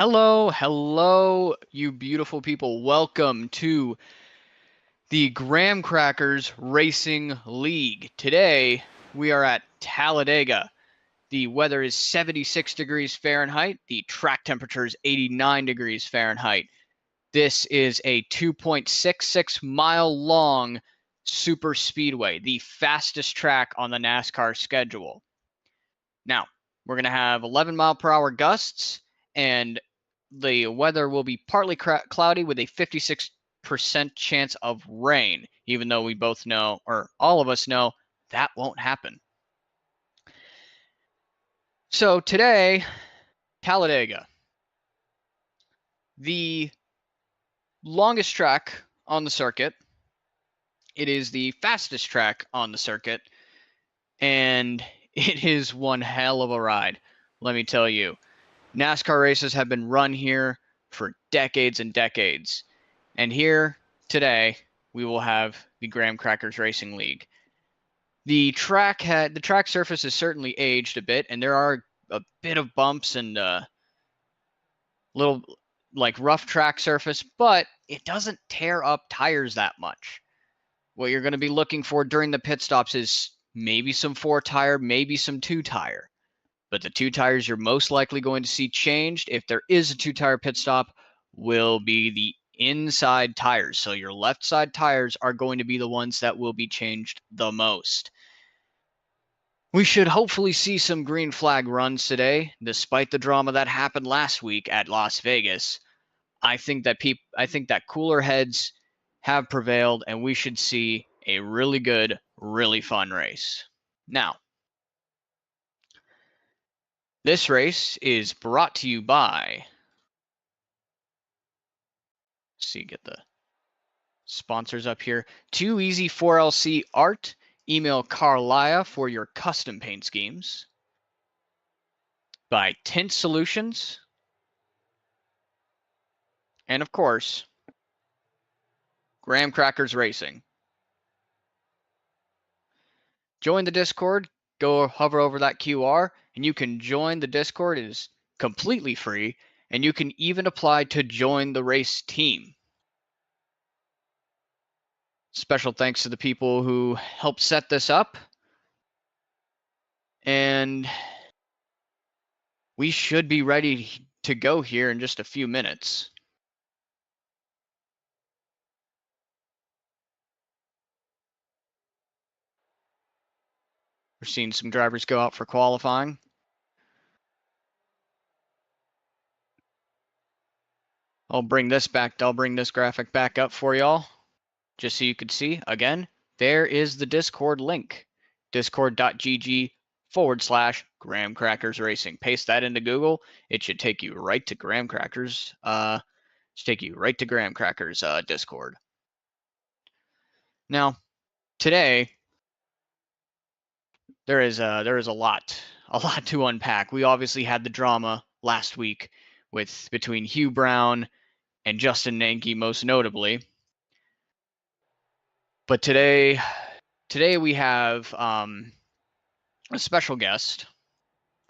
Hello, you beautiful people. Welcome to the Graham Crackers Racing League. Today, we are at Talladega. The weather is 76 degrees Fahrenheit. The track temperature is 89 degrees Fahrenheit. This is a 2.66 mile long super speedway, the fastest track on the NASCAR schedule. Now, we're going to have 11 mile per hour gusts, and the weather will be partly cloudy with a 56% chance of rain, even though we both know, or all of us know, that won't happen. So today, Talladega, the longest track on the circuit. It is the fastest track on the circuit, and it is one hell of a ride, let me tell you. NASCAR races have been run here for decades and decades. And here today, we will have the Graham Crackers Racing League. The track surface has certainly aged a bit, and there are a bit of bumps and little like rough track surface, but it doesn't tear up tires that much. What you're going to be looking for during the pit stops is maybe some 4-tire, maybe some 2-tire. But the 2 tires you're most likely going to see changed, if there is a 2-tire pit stop, will be the inside tires. So your left side tires are going to be the ones that will be changed the most. We should hopefully see some green flag runs today, despite the drama that happened last week at Las Vegas. I think that cooler heads have prevailed, and we should see a really good, really fun race. Now, this race is brought to you by, get the sponsors up here. Too Easy 4LC Art. Email Carlia for your custom paint schemes. By Tint Solutions. And of course, Graham Crackers Racing. Join the Discord. Go hover over that QR and you can join the Discord. It is completely free, and you can even apply to join the race team. Special thanks to the people who helped set this up. And we should be ready to go here in just a few minutes. We're seeing some drivers go out for qualifying. I'll bring this graphic back up for y'all, just so you can see. Again, there is the Discord link, discord.gg/Graham Crackers Racing. Paste that into Google. It should take you right to Graham Crackers. Discord. Now, today there is a lot to unpack. We obviously had the drama last week between Hugh Brown and Justin Nanke, most notably. But today we have a special guest.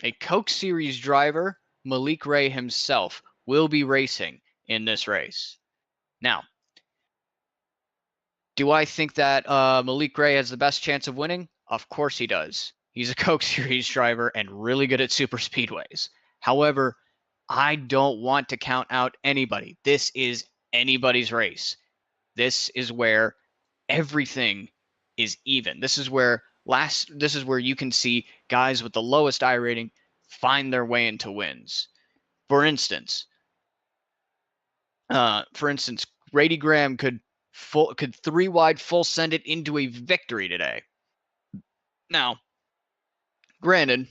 A Coke Series driver, Malik Ray himself, will be racing in this race. Now, do I think that Malik Ray has the best chance of winning? Of course he does. He's a Coke Series driver and really good at super speedways. However, I don't want to count out anybody. This is anybody's race. This is where everything is even. This is where you can see guys with the lowest I rating find their way into wins. For instance, Grady Graham could 3-wide full send it into a victory today. Now, granted,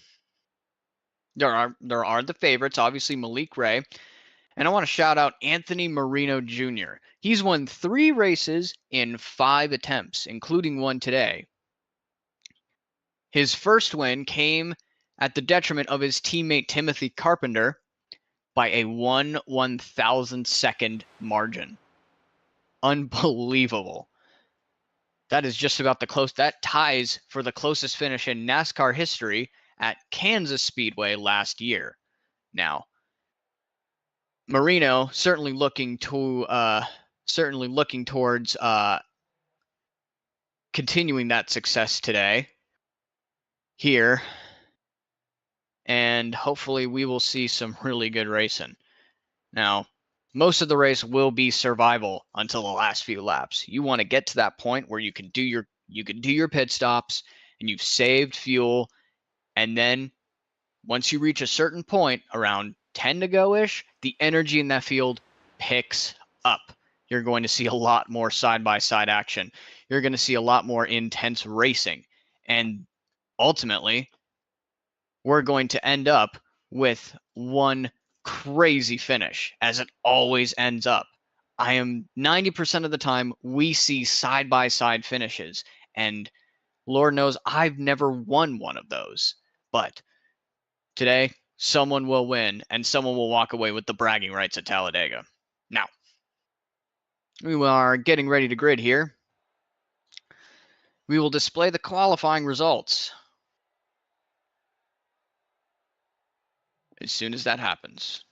there are the favorites, obviously Malik Ray, and I want to shout out Anthony Marino Jr. He's won 3 races in 5 attempts, including one today. His first win came at the detriment of his teammate Timothy Carpenter by a 1/1000 second margin. Unbelievable. That is just about that ties for the closest finish in NASCAR history at Kansas Speedway last year. Now, Marino certainly looking towards continuing that success today here, and hopefully we will see some really good racing. Now, most of the race will be survival until the last few laps. You want to get to that point where you can do your pit stops and you've saved fuel, and then once you reach a certain point, around 10 to go-ish, the energy in that field picks up. You're going to see a lot more side-by-side action. You're going to see a lot more intense racing. And ultimately, we're going to end up with one crazy finish, as it always ends up. I am 90% of the time we see side-by-side finishes, and Lord knows I've never won one of those. But today, someone will win, and someone will walk away with the bragging rights at Talladega. Now, we are getting ready to grid here. We will display the qualifying results as soon as that happens.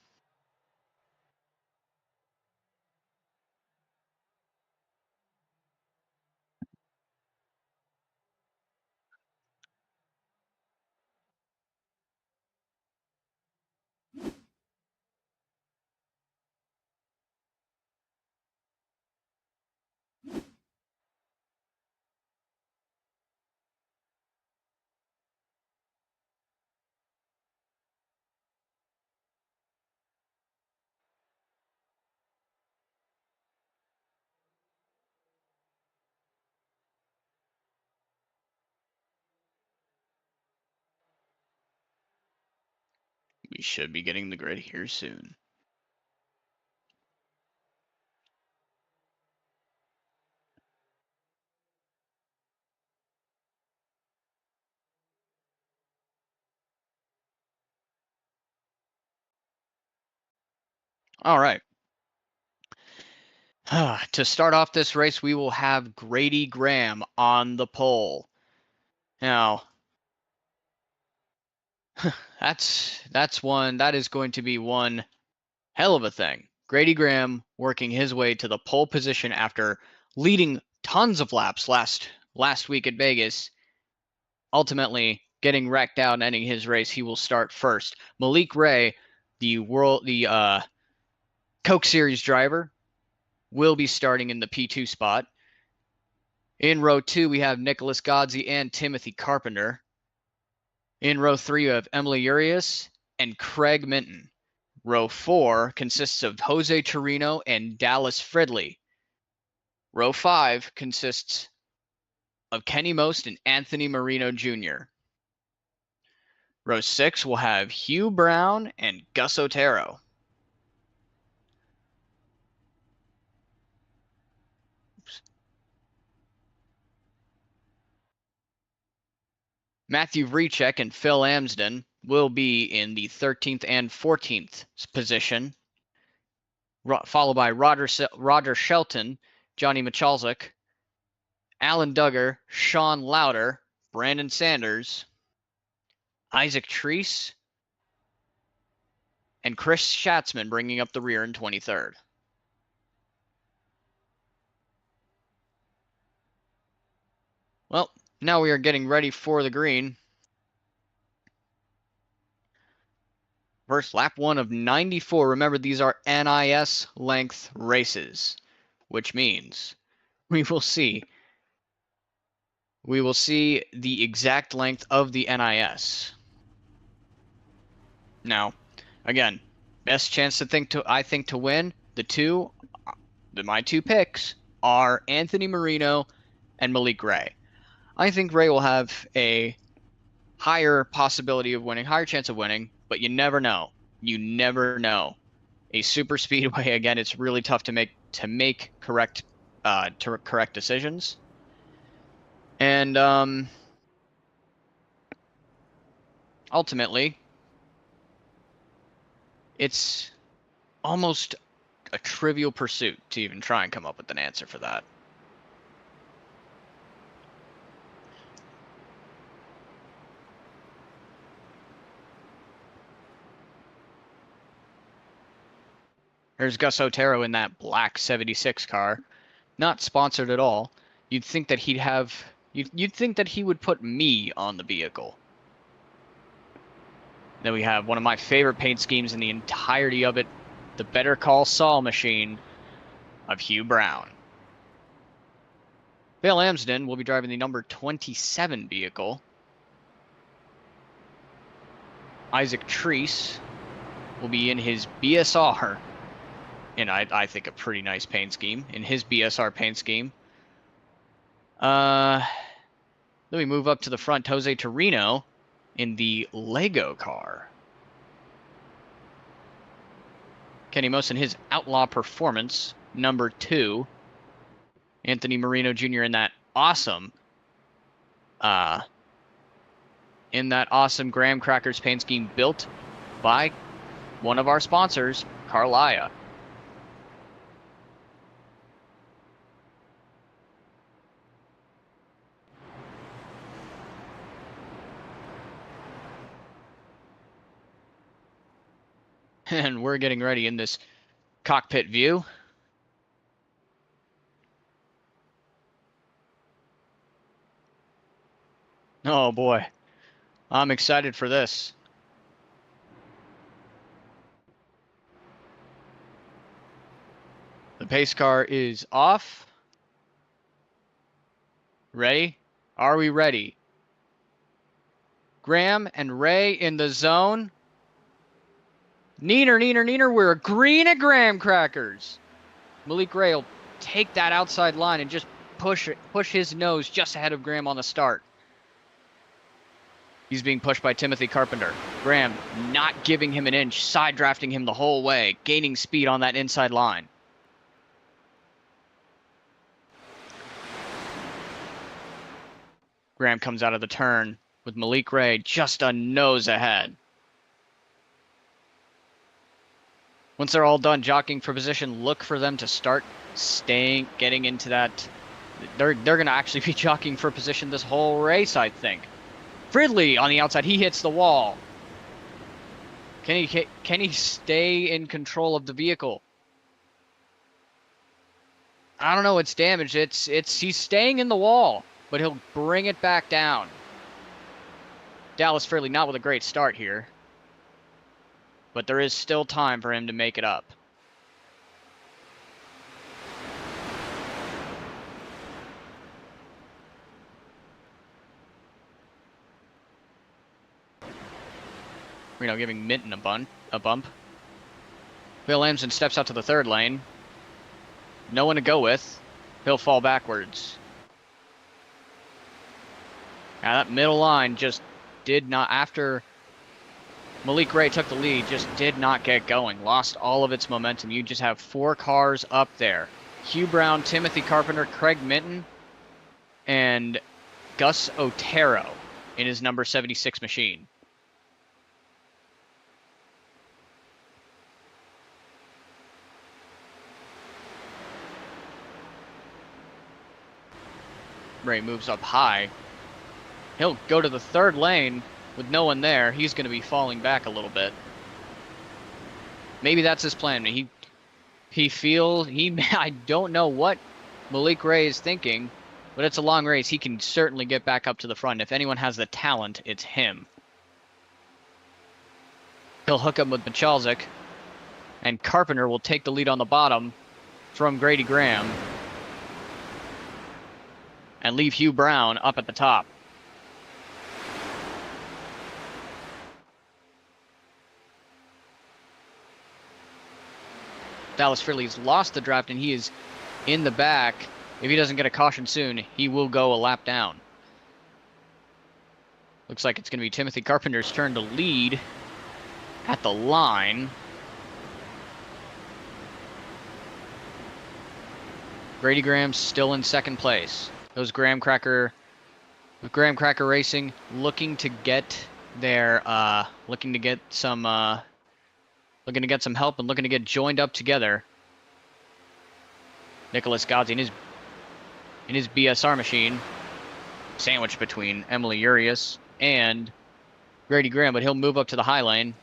We should be getting the grid here soon. All right. To start off this race, we will have Grady Graham on the pole. Now, that is going to be one hell of a thing. Grady Graham working his way to the pole position after leading tons of laps last week at Vegas. Ultimately getting wrecked out and ending his race, he will start first. Malik Ray, the Coke Series driver, will be starting in the P2 spot. In row 2, we have Nicholas Godsey and Timothy Carpenter. In row 3, we have Emily Urias and Craig Minton. Row 4 consists of Jose Torino and Dallas Fridley. Row 5 consists of Kenny Most and Anthony Marino Jr. Row 6 will have Hugh Brown and Gus Otero. Matthew Vrechek and Phil Amsden will be in the 13th and 14th position, followed by Roger Shelton, Johnny Michalczyk, Alan Duggar, Sean Lauder, Brandon Sanders, Isaac Treese, and Chris Schatzman bringing up the rear in 23rd. Well, now we are getting ready for the green. First, lap 1 of 94. Remember, these are NIS length races, which means we will see the exact length of the NIS. Now, again, best chance I think to win, my two picks are Anthony Marino and Malik Ray. I think Ray will have a higher possibility of winning, higher chance of winning, but you never know. You never know. A super speedway, again, it's really tough to make correct decisions. And ultimately, it's almost a trivial pursuit to even try and come up with an answer for that. There's Gus Otero in that black 76 car. Not sponsored at all. You'd think that he'd have... You'd think that he would put me on the vehicle. Then we have one of my favorite paint schemes in the entirety of it, the Better Call Saul machine of Hugh Brown. Bill Amsden will be driving the number 27 vehicle. Isaac Treese will be in his BSR, and I think a pretty nice paint scheme, in his BSR paint scheme. Then we move up to the front, Jose Torino in the Lego car. Kenny Most in his Outlaw Performance, number 2. Anthony Marino Jr. in that awesome Graham Crackers paint scheme built by one of our sponsors, Carlia. And we're getting ready in this cockpit view. Oh boy, I'm excited for this. The pace car is off. Ready? Are we ready? Graham and Ray in the zone. Neener, neener, neener, we're green at Graham Crackers. Malik Ray will take that outside line and just push his nose just ahead of Graham on the start. He's being pushed by Timothy Carpenter. Graham not giving him an inch, side drafting him the whole way, gaining speed on that inside line. Graham comes out of the turn with Malik Ray just a nose ahead. Once they're all done jockeying for position, look for them to start getting into that. They're going to actually be jockeying for position this whole race, I think. Fridley on the outside, he hits the wall. Can he stay in control of the vehicle? I don't know, it's damaged. He's staying in the wall, but he'll bring it back down. Dallas Fridley not with a great start here, but there is still time for him to make it up. Reno giving Minton a bump. Bill Amsden steps out to the third lane. No one to go with. He'll fall backwards. Now that middle line just did not, after Malik Ray took the lead, just did not get going. Lost all of its momentum. You just have 4 cars up there. Hugh Brown, Timothy Carpenter, Craig Minton, and Gus Otero in his number 76 machine. Ray moves up high. He'll go to the third lane with no one there. He's going to be falling back a little bit. Maybe that's his plan. I don't know what Malik Ray is thinking, but it's a long race. He can certainly get back up to the front. If anyone has the talent, it's him. He'll hook up with Michalzik, and Carpenter will take the lead on the bottom from Grady Graham and leave Hugh Brown up at the top. Dallas Fridley's lost the draft, and he is in the back. If he doesn't get a caution soon, he will go a lap down. Looks like it's going to be Timothy Carpenter's turn to lead at the line. Grady Graham's still in second place. Those Graham Cracker Racing looking to get some help and looking to get joined up together. Nicholas Gozzi in his BSR machine, sandwiched between Emily Urias and Grady Graham, but he'll move up to the high lane.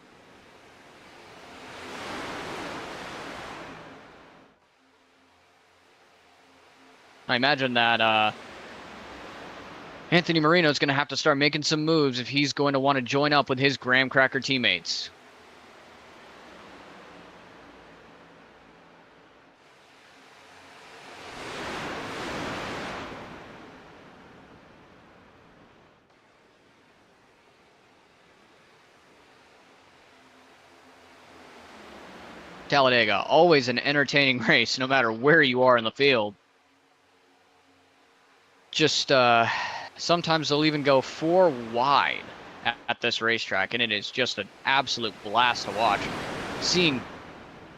I imagine that Anthony Marino is going to have to start making some moves if he's going to want to join up with his graham cracker teammates. Talladega, always an entertaining race, no matter where you are in the field. Just sometimes they'll even go 4 wide at this racetrack, and it is just an absolute blast to watch. Seeing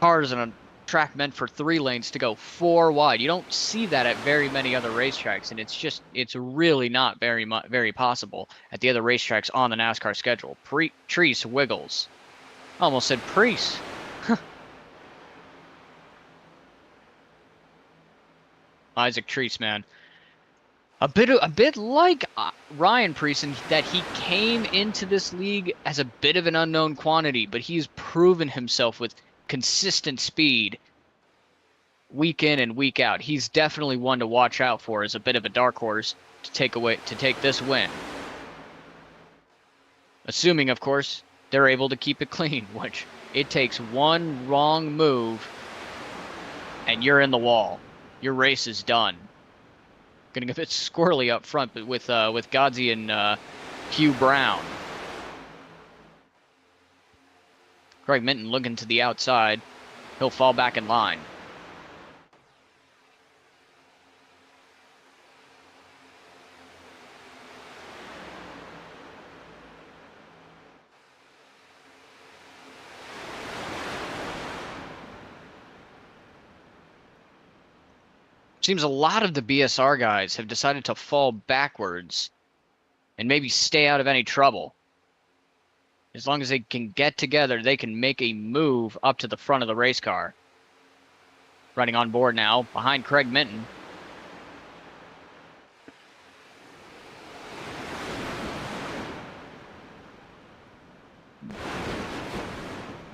cars on a track meant for 3 lanes to go 4 wide, you don't see that at very many other racetracks, and it's really not very possible at the other racetracks on the NASCAR schedule. Treese wiggles. Almost said Priest. Isaac Treese, man. A bit like Ryan Preece in that he came into this league as a bit of an unknown quantity, but he's proven himself with consistent speed week in and week out. He's definitely one to watch out for as a bit of a dark horse to take this win. Assuming, of course, they're able to keep it clean, which it takes one wrong move and you're in the wall. Your race is done. Getting a bit squirrely up front, but with Godsey and Hugh Brown. Craig Minton looking to the outside. He'll fall back in line. Seems a lot of the BSR guys have decided to fall backwards and maybe stay out of any trouble. As long as they can get together, they can make a move up to the front of the race car. Running on board now, behind Craig Minton.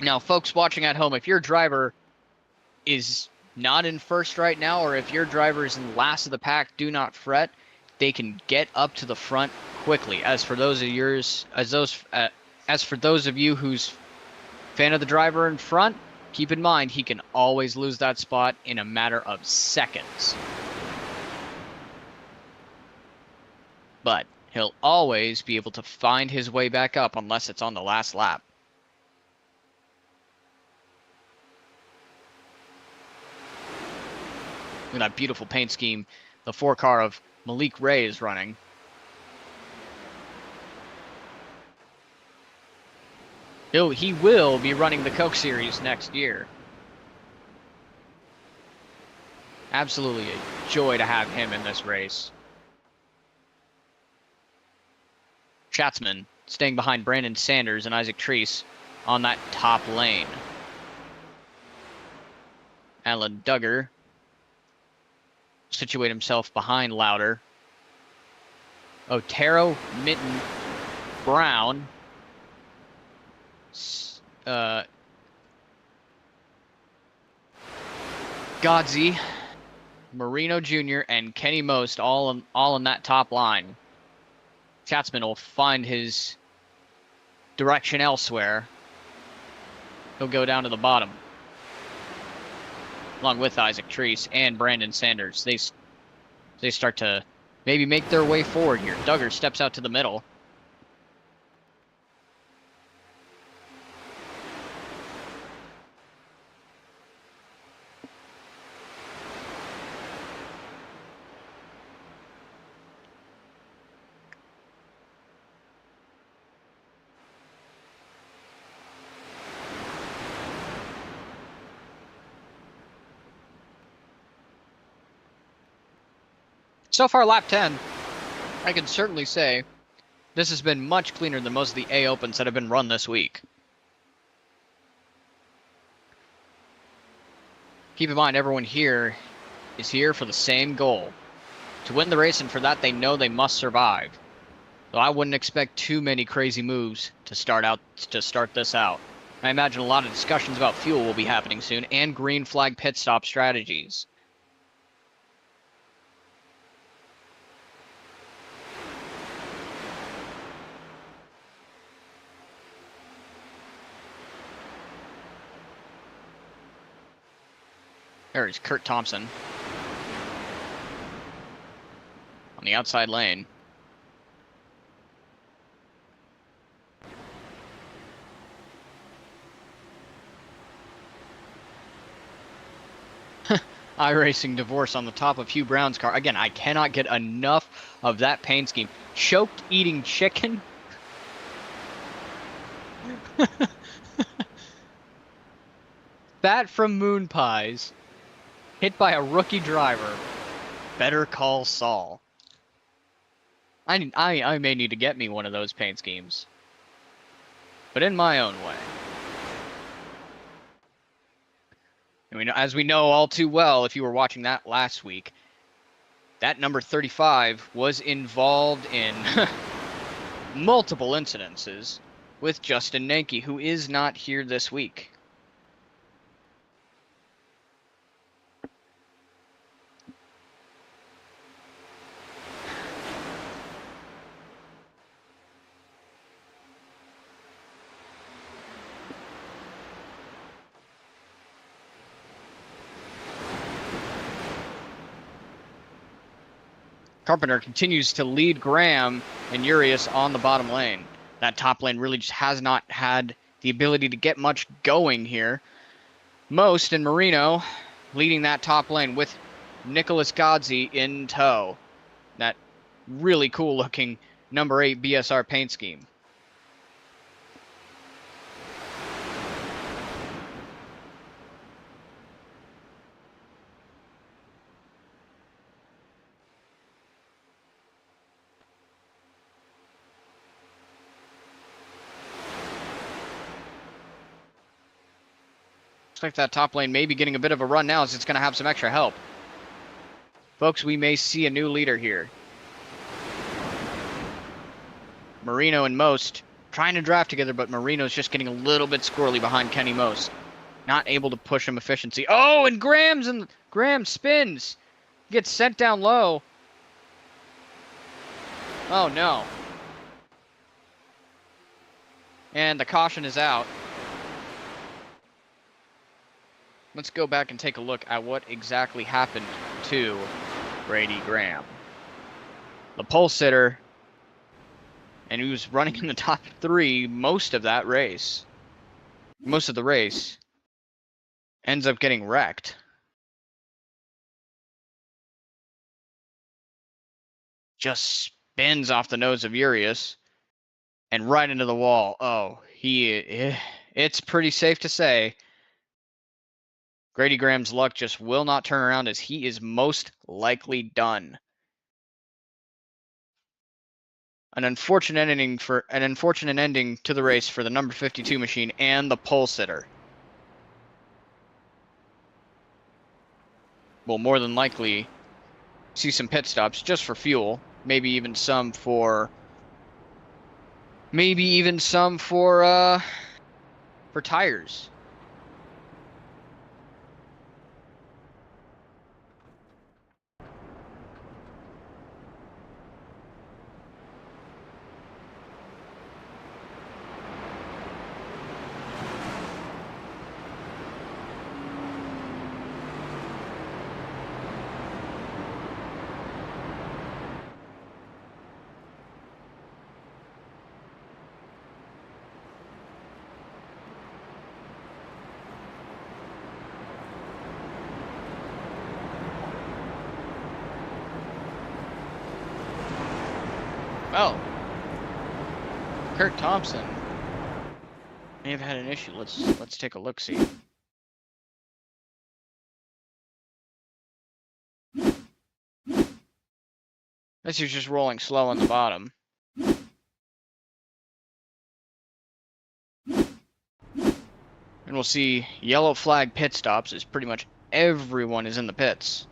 Now, folks watching at home, if your driver is not in first right now, or if your driver is in last of the pack, do not fret. They can get up to the front quickly. As for those of you who's fan of the driver in front, keep in mind he can always lose that spot in a matter of seconds. But he'll always be able to find his way back up unless it's on the last lap. Look at that beautiful paint scheme the 4-car of Malik Ray is running. He will be running the Coke Series next year. Absolutely a joy to have him in this race. Schatzman staying behind Brandon Sanders and Isaac Treese on that top lane. Alan Duggar situate himself behind Lauder. Otero, Minton, Brown, Godsey, Marino Jr., and Kenny Most all in that top line. Schatzman will find his direction elsewhere. He'll go down to the bottom, along with Isaac Treese and Brandon Sanders. They start to maybe make their way forward here. Duggar steps out to the middle. So far, lap 10, I can certainly say this has been much cleaner than most of the A Opens that have been run this week. Keep in mind, everyone here is here for the same goal, to win the race, and for that they know they must survive. So I wouldn't expect too many crazy moves to start this out. I imagine a lot of discussions about fuel will be happening soon, and green flag pit stop strategies. There is Kurt Thompson on the outside lane. iRacing divorce on the top of Hugh Brown's car. Again, I cannot get enough of that paint scheme. Choked eating chicken. Bat from Moon Pies. Hit by a rookie driver. Better call Saul. I may need to get me one of those paint schemes. But in my own way. And as we know all too well, if you were watching that last week, that number 35 was involved in multiple incidences with Justin Nanke, who is not here this week. Carpenter continues to lead Graham and Urias on the bottom lane. That top lane really just has not had the ability to get much going here. Most and Marino leading that top lane with Nicholas Godsey in tow. That really cool looking number 8 BSR paint scheme. Looks like that top lane may be getting a bit of a run now as it's going to have some extra help. Folks, we may see a new leader here. Marino and Most trying to drive together, but Marino's just getting a little bit squirrely behind Kenny Most. Not able to push him efficiency. Oh, and Graham spins. Gets sent down low. Oh, no. And the caution is out. Let's go back and take a look at what exactly happened to Brady Graham. The pole sitter, and he was running in the top 3 most of the race, ends up getting wrecked. Just spins off the nose of Urias and right into the wall. Oh, it's pretty safe to say Grady Graham's luck just will not turn around as he is most likely done. An unfortunate ending to the race for the number 52 machine and the pole sitter. We'll more than likely see some pit stops just for fuel, maybe even some for tires. Oh, Kurt Thompson may have had an issue. Let's take a look. See. This is just rolling slow on the bottom. And we'll see yellow flag pit stops as pretty much everyone is in the pits.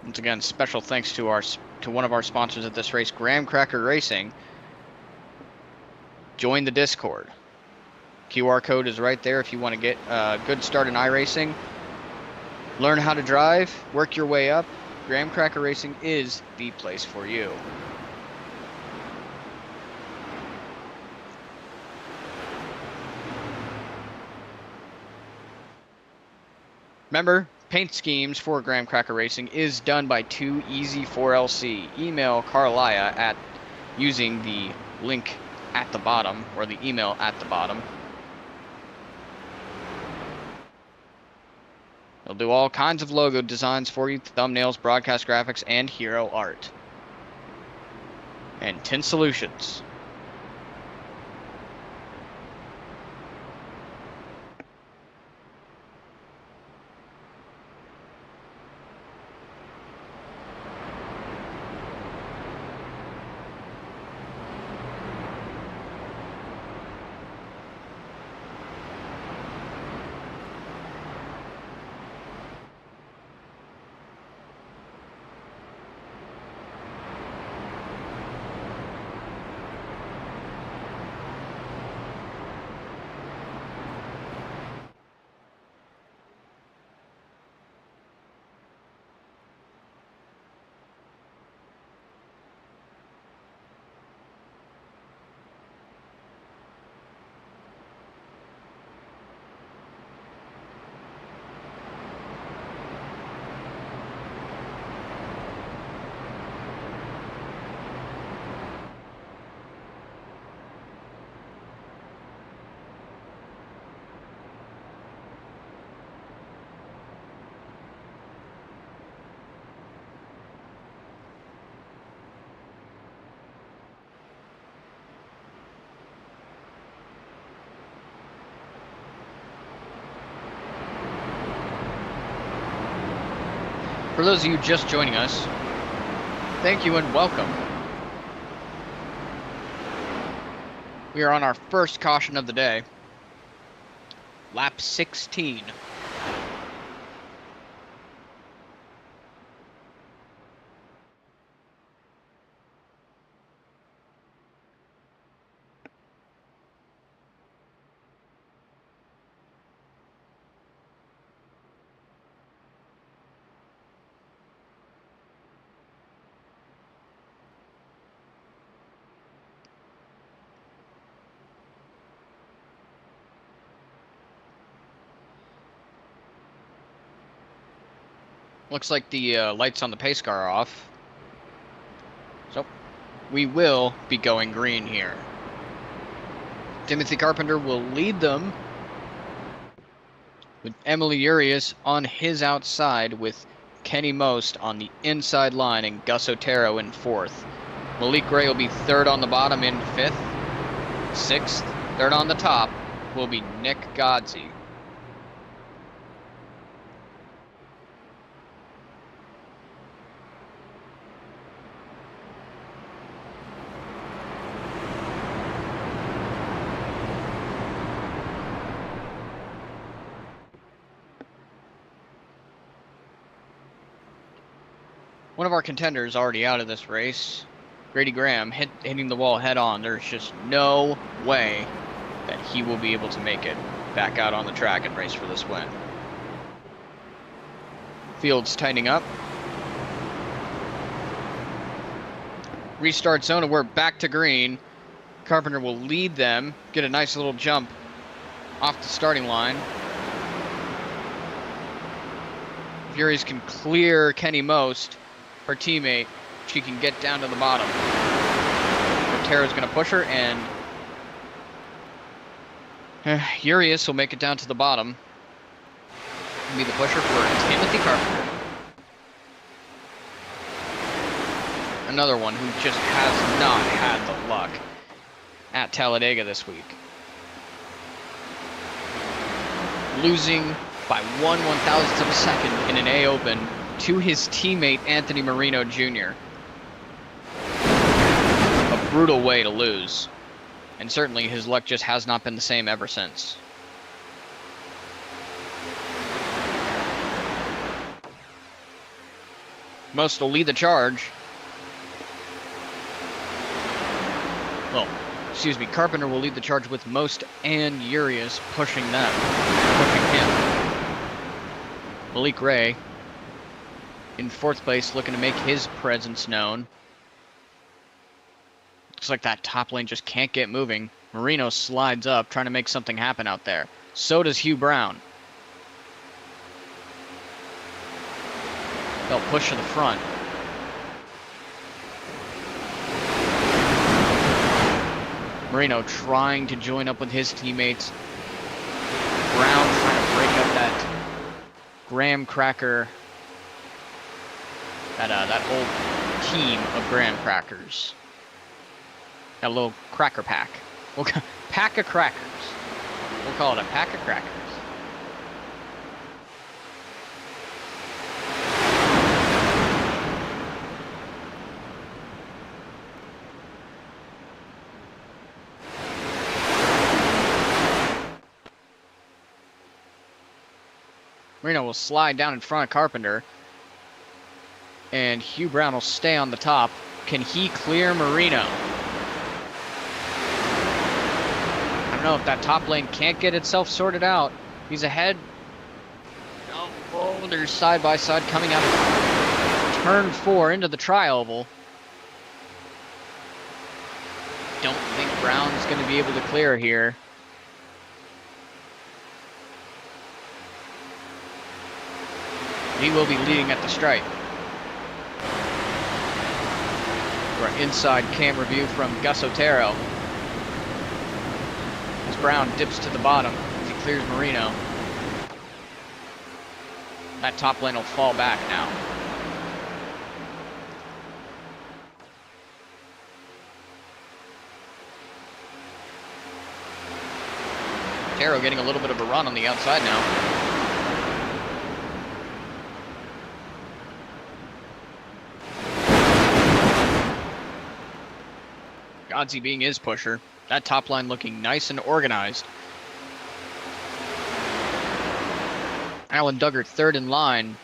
Once again, special thanks to one of our sponsors at this race, Graham Cracker Racing. Join the Discord. QR code is right there if you want to get a good start in iRacing. Learn how to drive, work your way up. Graham Cracker Racing is the place for you. Remember, paint schemes for Graham Cracker Racing is done by 2Easy4LC. Email Carlia at using the link at the bottom, or the email at the bottom. They'll do all kinds of logo designs for you, thumbnails, broadcast graphics, and hero art. And Tint Solutions. For those of you just joining us, thank you and welcome. We are on our first caution of the day, lap 16. Looks like the lights on the pace car are off. So, we will be going green here. Timothy Carpenter will lead them, with Emily Urias on his outside, with Kenny Most on the inside line and Gus Otero in fourth. Malik Gray will be third on the bottom in fifth. Sixth, third on the top, will be Nick Godsey. One of our contenders already out of this race, Grady Graham, hitting the wall head on. There's just no way that he will be able to make it back out on the track and race for this win. Field's tightening up. Restart zone, and we're back to green. Carpenter will lead them, get a nice little jump off the starting line. Furies can clear Kenny Most, her teammate. She can get down to the bottom. Otero's going to push her, and Urias will make it down to the bottom. Be the pusher for Timothy Carpenter. Another one who just has not had the luck at Talladega this week. Losing by 1/1000th of a second in an A Open to his teammate Anthony Marino Jr. A brutal way to lose. And certainly his luck just has not been the same ever since. Most will lead the charge. Well, excuse me, Carpenter will lead the charge with Most and Urias pushing him. Malik Ray in fourth place, looking to make his presence known. Looks like that top lane just can't get moving. Marino slides up, trying to make something happen out there. So does Hugh Brown. They'll push to the front. Marino trying to join up with his teammates. Brown trying to break up that graham cracker, that whole team of graham crackers. That little cracker pack. Pack of crackers. We'll call it a pack of crackers. Marino will slide down in front of Carpenter. And Hugh Brown will stay on the top. Can he clear Marino? I don't know if that top lane can't get itself sorted out. He's ahead. Oh, they're side by side coming out of turn 4 into the tri-oval. Don't think Brown's going to be able to clear here. He will be leading at the stripe. For an inside camera view from Gus Otero. As Brown dips to the bottom as he clears Marino. That top lane will fall back now. Otero getting a little bit of a run on the outside now. Godsey being his pusher. That top line looking nice and organized. Alan Duggar third in line.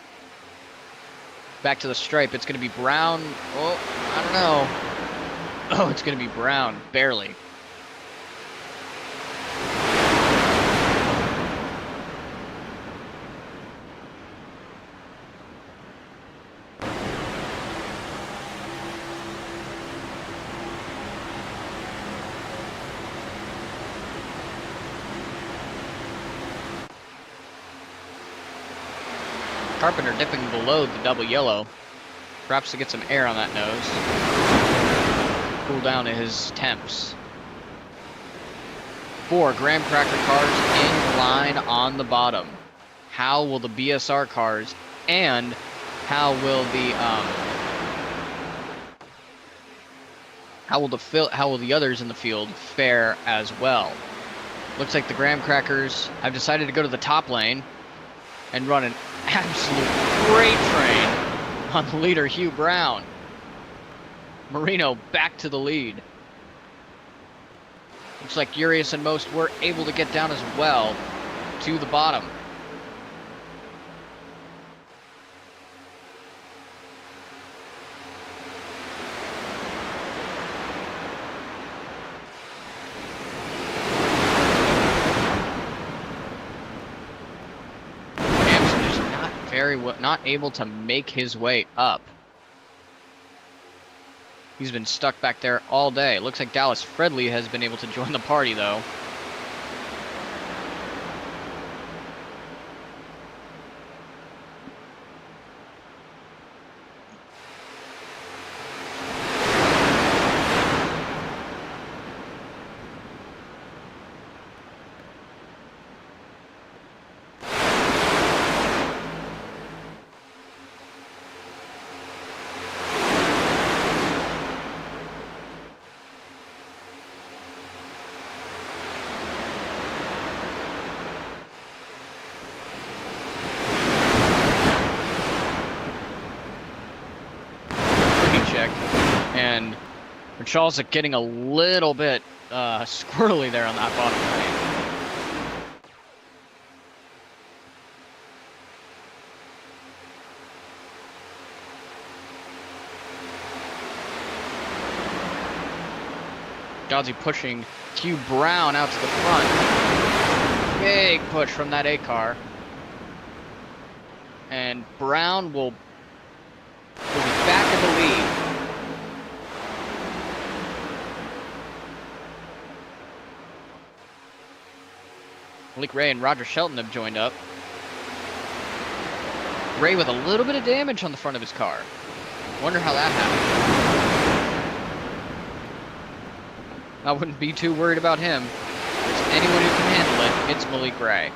Back to the stripe. It's going to be Brown. Oh, I don't know. Oh, it's going to be Brown. Barely. Carpenter dipping below the double yellow, perhaps to get some air on that nose, cool down his temps. 4 graham cracker cars in line on the bottom. How will the BSR cars and how will the others in the field fare as well? Looks like the graham crackers have decided to go to the top lane and run an absolute freight train on the leader, Hugh Brown. Marino back to the lead. Looks like Urias and Most were able to get down as well to the bottom. Not able to make his way up. He's been stuck back there all day. Looks like Dallas Fredley has been able to join the party though. And Charles is getting a little bit squirrely there on that bottom lane. Godsey pushing Hugh Brown out to the front. Big push from that A car. And Brown will be back in the lead. Malik Ray and Roger Shelton have joined up. Ray with a little bit of damage on the front of his car. Wonder how that happened. I wouldn't be too worried about him. There's anyone who can handle it, it's Malik Ray.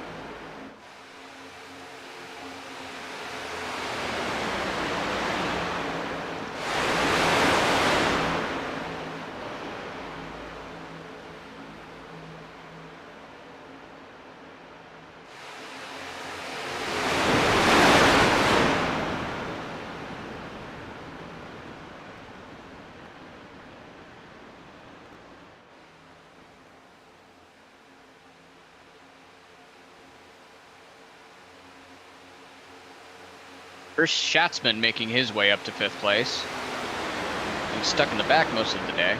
First Schatzman making his way up to 5th place. He's stuck in the back most of the day.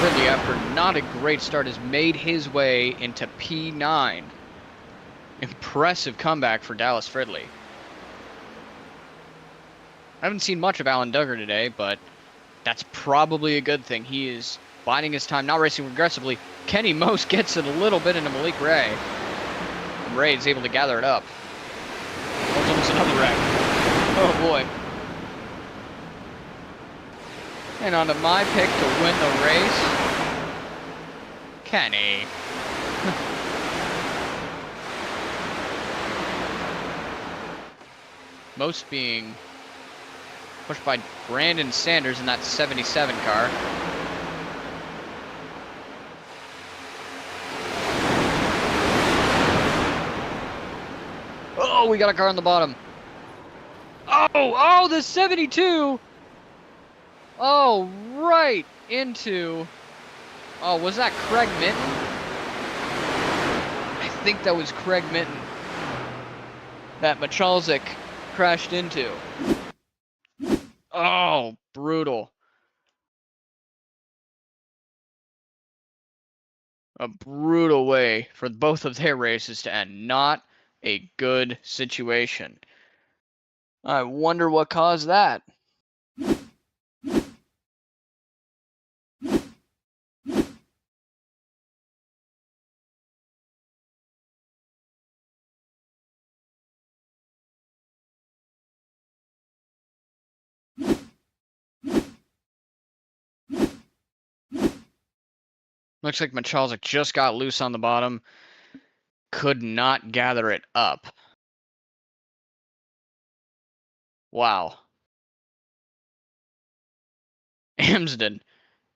Ridley, after not a great start, has made his way into P9. Impressive comeback for Dallas Fridley. I haven't seen much of Alan Duggar today, but that's probably a good thing. He is biding his time, not racing aggressively. Kenny Most gets it a little bit into Malik Ray. And Ray is able to gather it up. Oh, almost another wreck. Oh boy. And on to my pick to win the race. Kenny. Most being pushed by Brandon Sanders in that 77 car. Oh, we got a car on the bottom. Oh, the 72. Oh, right into... Oh, was that Craig Minton? I think that was Craig Minton that Michalzik crashed into. Oh, brutal. A brutal way for both of their races to end. Not a good situation. I wonder what caused that. Looks like Michalzik just got loose on the bottom. Could not gather it up. Wow. Amsden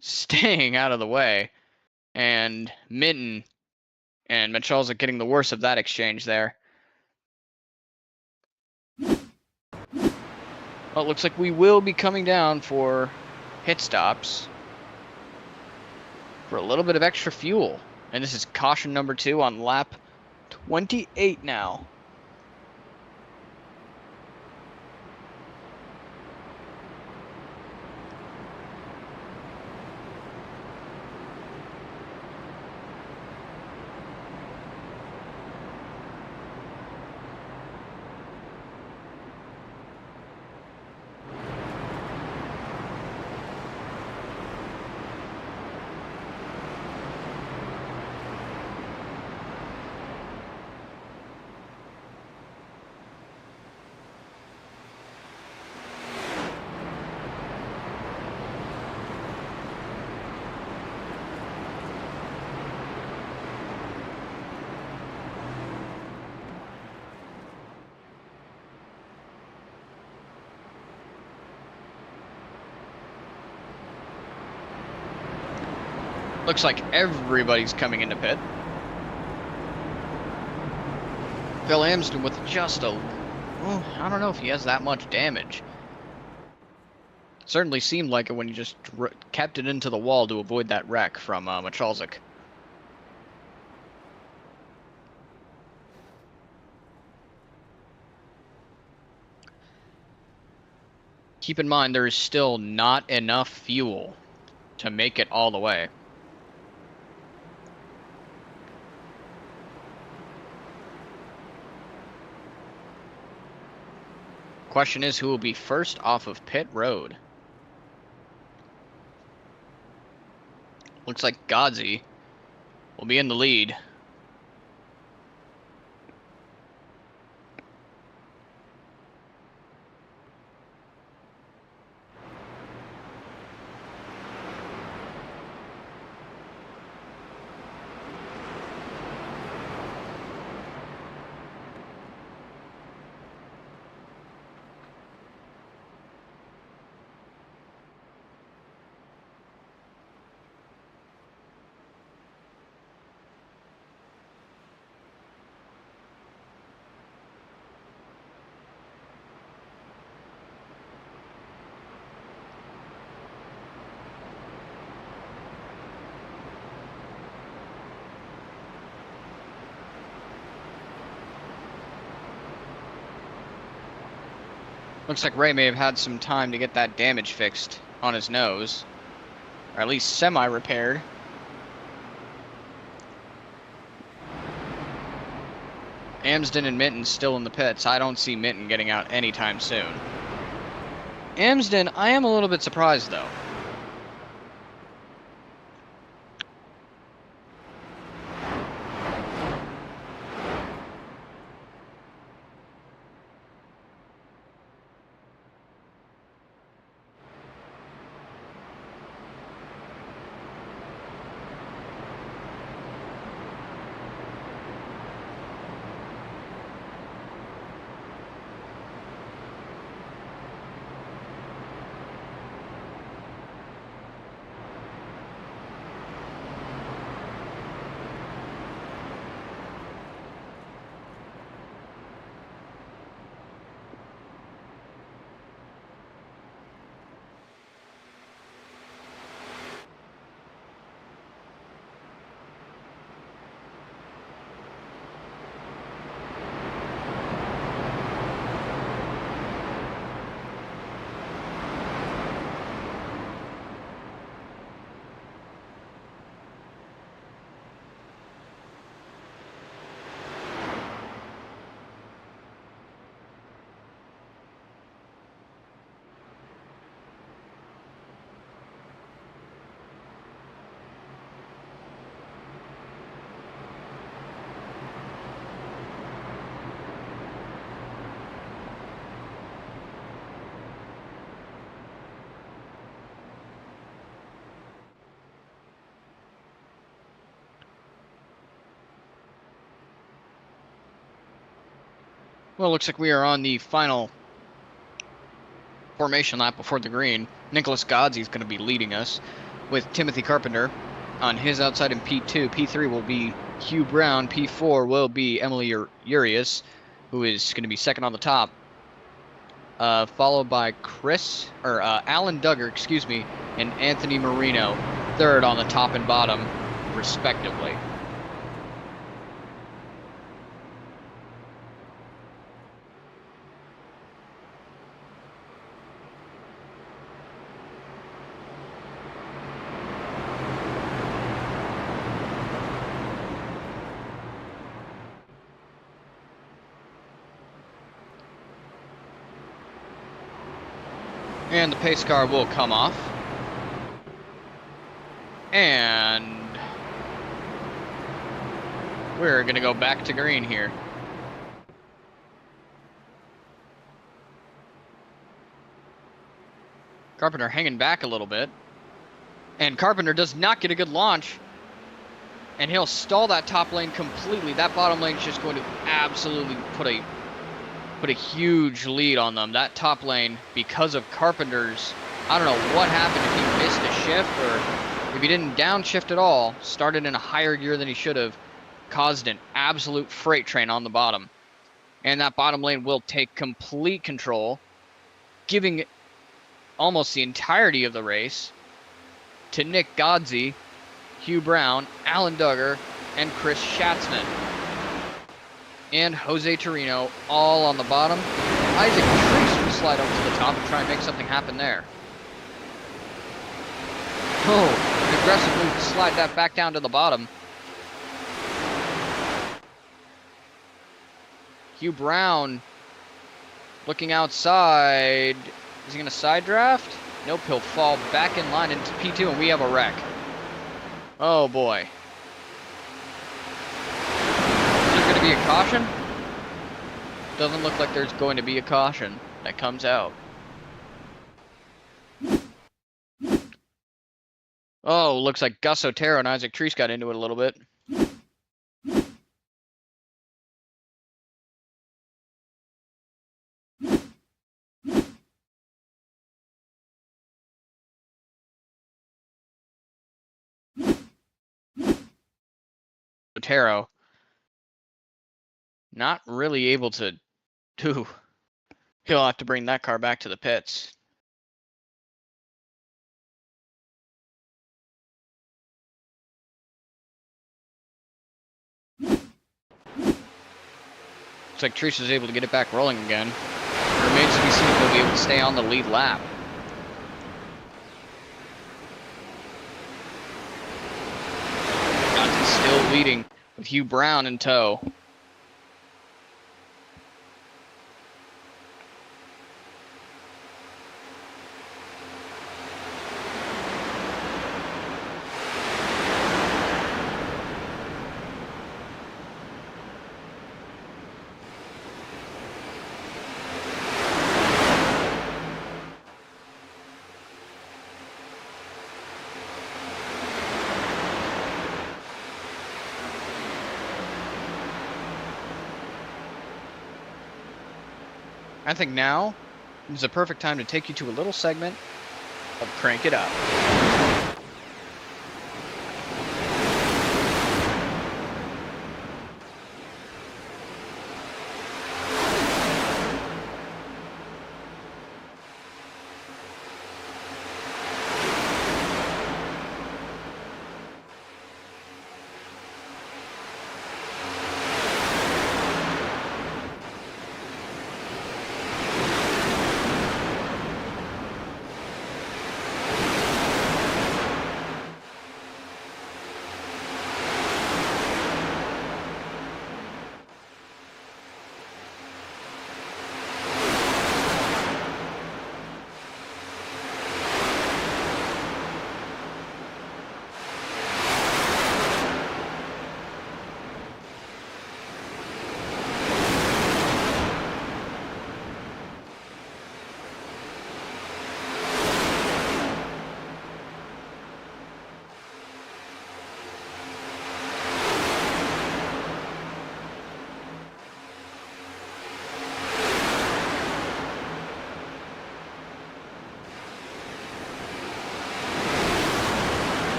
staying out of the way. And Minton and Michalzik getting the worst of that exchange there. Well, it looks like we will be coming down for pit stops for a little bit of extra fuel. And this is caution number 2 on lap 28 now. Looks like everybody's coming into pit. Phil Amsden with just a... Well, I don't know if he has that much damage. Certainly seemed like it when he just kept it into the wall to avoid that wreck from Michalzik. Keep in mind there is still not enough fuel to make it all the way. Question is, who will be first off of pit road? Looks like Godsey will be in the lead. Looks like Ray may have had some time to get that damage fixed on his nose, or at least semi-repaired. Amsden and Minton still in the pits. I don't see Minton getting out anytime soon. Amsden, I am a little bit surprised though. Well, it looks like we are on the final formation lap before the green. Nicholas Godsey is going to be leading us with Timothy Carpenter on his outside in P2. P3 will be Hugh Brown. P4 will be Emily Urias, who is going to be second on the top. Followed by Alan Duggar, excuse me, and Anthony Marino, third on the top and bottom, respectively. And the pace car will come off. And we're going to go back to green here. Carpenter hanging back a little bit. And Carpenter does not get a good launch. And he'll stall that top lane completely. That bottom lane is just going to absolutely put a huge lead on them. That top lane, because of Carpenter's, I don't know what happened, if he missed a shift or if he didn't downshift at all, started in a higher gear than he should have, caused an absolute freight train on the bottom. And that bottom lane will take complete control, giving almost the entirety of the race to Nick Godsey, Hugh Brown, Alan Duggar, and Chris Schatzman. And Jose Torino all on the bottom. Isaac Treese was slide up to the top and try and make something happen there. Oh, aggressively slide that back down to the bottom. Hugh Brown looking outside. Is he going to side draft? Nope, he'll fall back in line into P2 and we have a wreck. Oh boy. Is there going to be a caution? Doesn't look like there's going to be a caution that comes out. Oh, looks like Gus Otero and Isaac Treese got into it a little bit. Otero not really able to do. He'll have to bring that car back to the pits. Looks like Treese is able to get it back rolling again. It remains to be seen if he'll be able to stay on the lead lap. Johnson's still leading with Hugh Brown in tow. I think now is the perfect time to take you to a little segment of Crank It Up.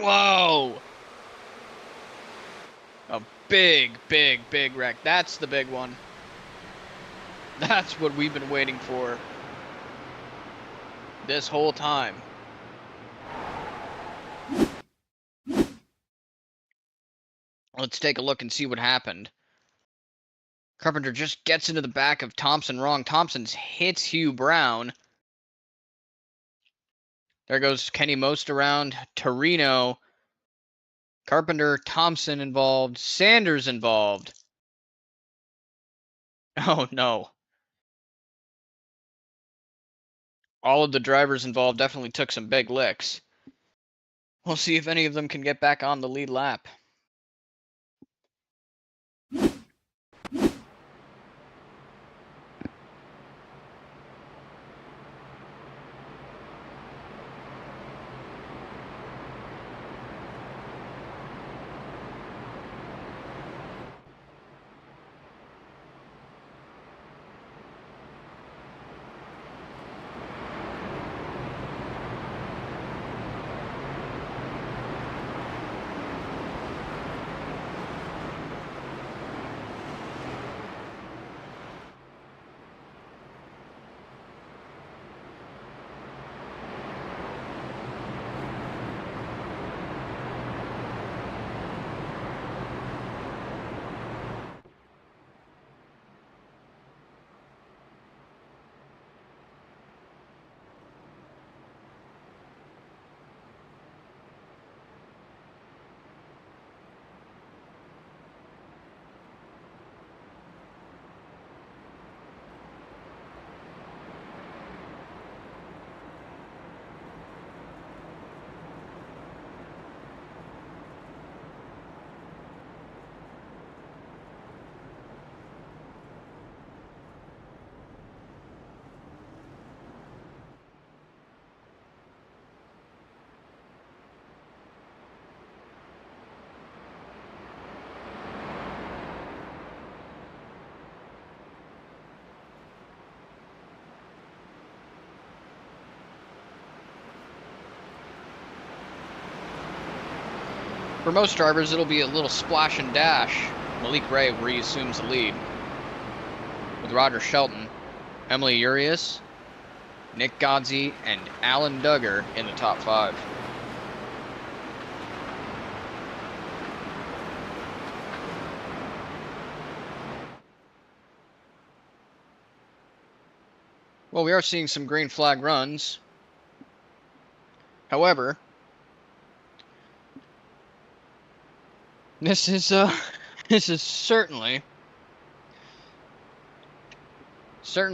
Whoa! A big, big, big wreck. That's the big one. That's what we've been waiting for this whole time. Let's take a look and see what happened. Carpenter just gets into the back of Thompson wrong. Thompson hits Hugh Brown. There goes Kenny Most around. Torino. Carpenter, Thompson involved. Sanders involved. Oh no. All of the drivers involved definitely took some big licks. We'll see if any of them can get back on the lead lap. For most drivers, it'll be a little splash and dash. Malik Ray reassumes the lead with Roger Shelton, Emily Urias, Nick Godsey, and Alan Duggar in the top 5. Well, we are seeing some green flag runs. However, this is certainly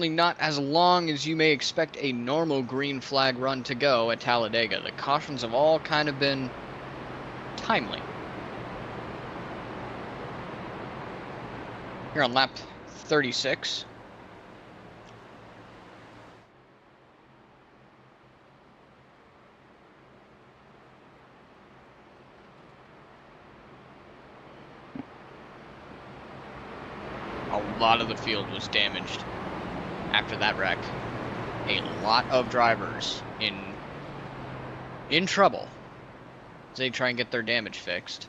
not as long as you may expect a normal green flag run to go at Talladega. The cautions have all kind of been timely. Here on lap 36. A lot of the field was damaged after that wreck. A lot of drivers in trouble as they try and get their damage fixed.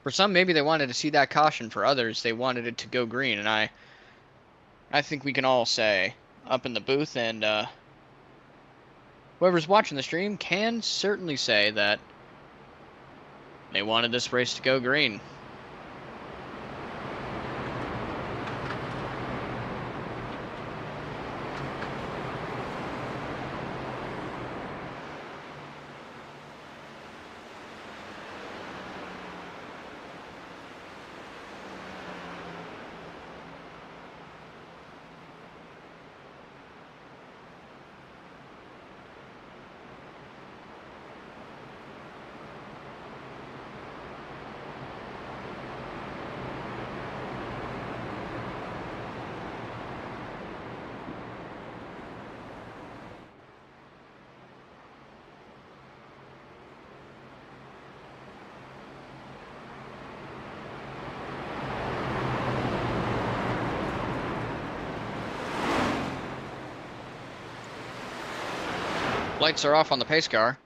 For some, maybe they wanted to see that caution. For others, they wanted it to go green. And I think we can all say up in the booth, and whoever's watching the stream can certainly say that they wanted this race to go green. Lights are off on the pace car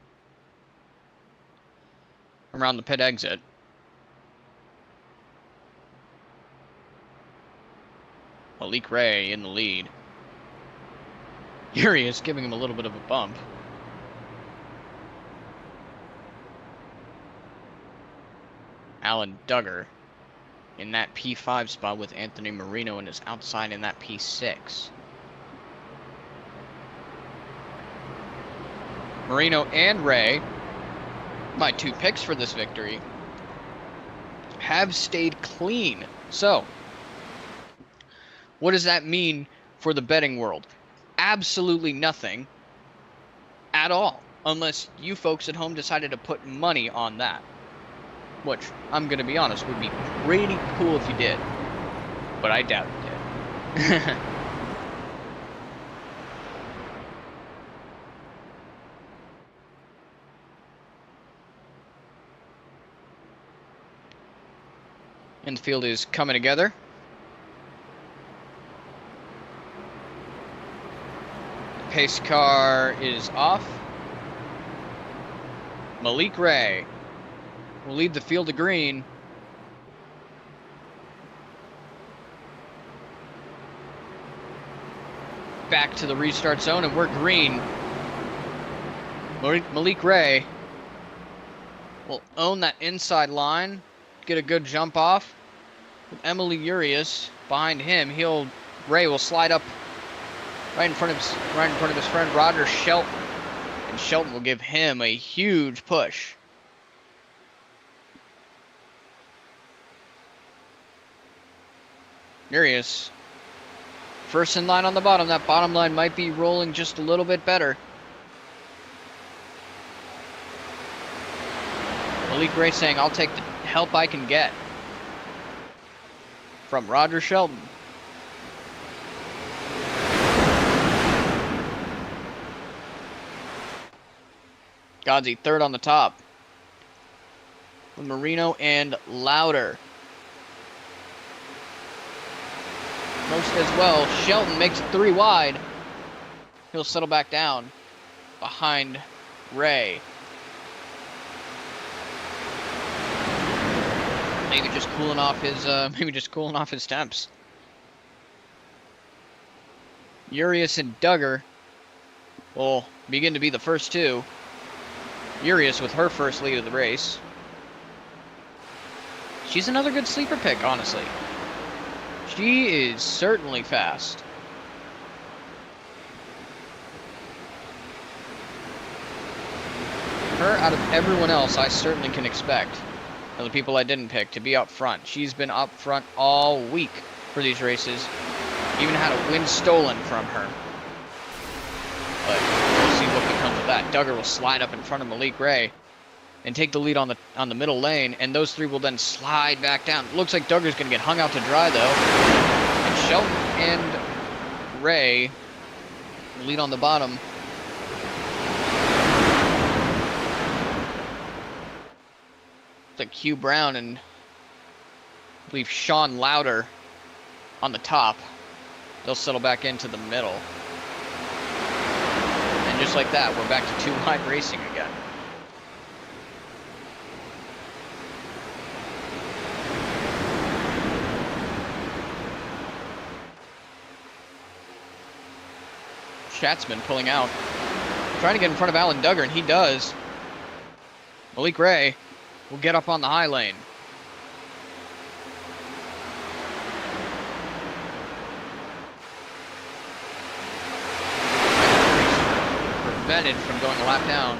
around the pit exit. Malik Ray in the lead. Yuri is giving him a little bit of a bump. Alan Duggar in that P5 spot with Anthony Marino and is outside in that P6. Marino and Ray, my 2 picks for this victory, have stayed clean. So, what does that mean for the betting world? Absolutely nothing at all, unless you folks at home decided to put money on that. Which, I'm going to be honest, would be pretty cool if you did. But I doubt you did. Infield is coming together. Pace car is off. Malik Ray will lead the field to green. Back to the restart zone, and we're green. Malik Ray will own that inside line, get a good jump off. With Emily Urias behind him, Ray will slide up right in front of his friend Roger Shelton, and Shelton will give him a huge push. Urias first in line on the bottom. That bottom line might be rolling just a little bit better. Malik Ray saying, "I'll take the help I can get." From Roger Shelton. Godsey third on the top. With Marino and Lauder. Most as well. Shelton makes it 3 wide. He'll settle back down. behind Ray. Maybe just cooling off his temps. Urias and Duggar will begin to be the first two. Urias with her first lead of the race. She's another good sleeper pick, honestly. She is certainly fast. Her, out of everyone else, I certainly can expect, of the people I didn't pick, to be up front. She's been up front all week for these races. Even had a win stolen from her. But we'll see what becomes of that. Duggar will slide up in front of Malik Ray and take the lead on the middle lane, and those three will then slide back down. It looks like Duggar's going to get hung out to dry, though. And Shelton and Ray lead on the bottom. It's like Hugh Brown and I believe Sean Lauder on the top. They'll settle back into the middle. And just like that, we're back to two-wide racing again. Schatzman pulling out. Trying to get in front of Alan Duggar, and he does. Malik Ray will get up on the high lane. Prevented from going a lap down.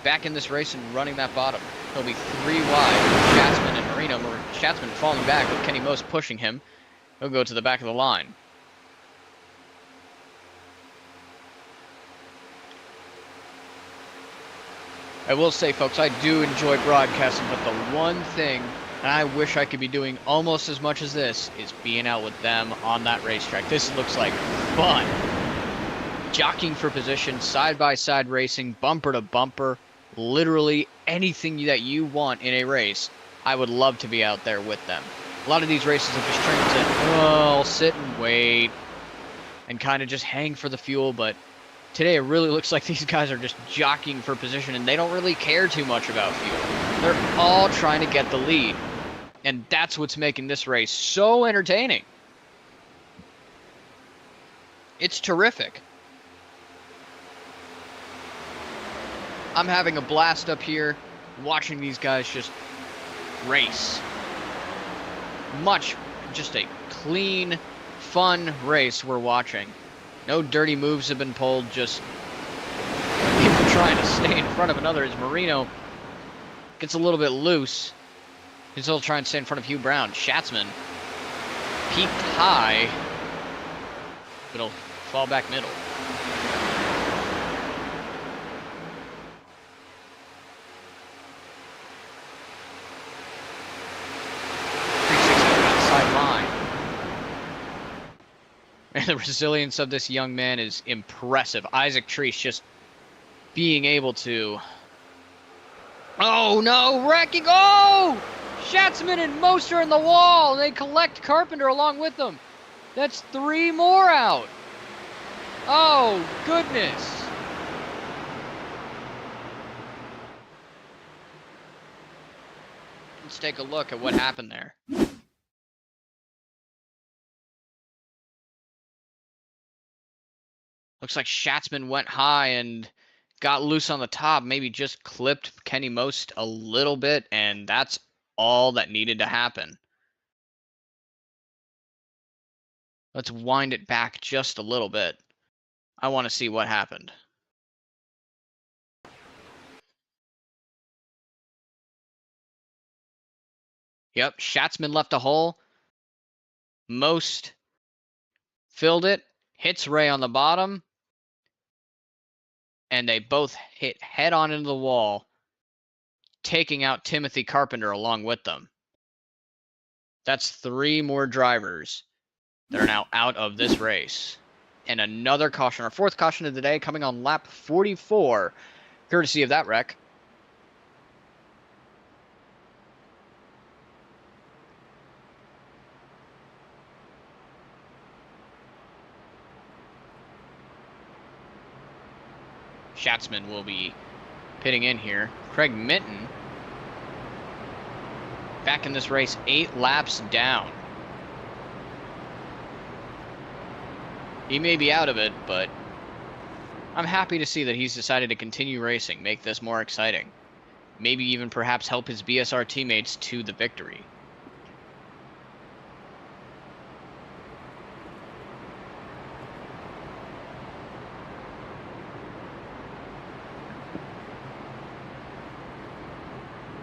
Back in this race and running that bottom. He'll be 3 wide. Schatzman and Marino. Schatzman falling back with Kenny Most pushing him. He'll go to the back of the line. I will say, folks, I do enjoy broadcasting, but the one thing that I wish I could be doing almost as much as this is being out with them on that racetrack. This looks like fun. Jockeying for position, side-by-side racing, bumper to bumper, literally anything that you want in a race, I would love to be out there with them. A lot of these races have just turned into, I'll sit and wait and kind of just hang for the fuel, but today it really looks like these guys are just jockeying for position and they don't really care too much about fuel. They're all trying to get the lead. And that's what's making this race so entertaining. It's terrific. I'm having a blast up here watching these guys just race. Just a clean, fun race we're watching. No dirty moves have been pulled, just people trying to stay in front of another. As Marino gets a little bit loose, he's still trying to stay in front of Hugh Brown. Schatzman peaked high, but he'll fall back middle. And the resilience of this young man is impressive. Isaac Treese just being able to... Oh, no! Wrecking! Oh! Schatzman and Most are in the wall. They collect Carpenter along with them. That's 3 more out. Oh, goodness. Let's take a look at what happened there. Looks like Schatzman went high and got loose on the top, maybe just clipped Kenny Most a little bit, and that's all that needed to happen. Let's wind it back just a little bit. I want to see what happened. Yep, Schatzman left a hole. Most filled it, hits Ray on the bottom, and they both hit head-on into the wall, taking out Timothy Carpenter along with them. That's 3 more drivers that are now out of this race. And another caution, our 4th caution of the day, coming on lap 44, courtesy of that wreck. Schatzman will be pitting in here. Craig Minton back in this race, 8 laps down. He may be out of it, but I'm happy to see that he's decided to continue racing, make this more exciting. Maybe even perhaps help his BSR teammates to the victory.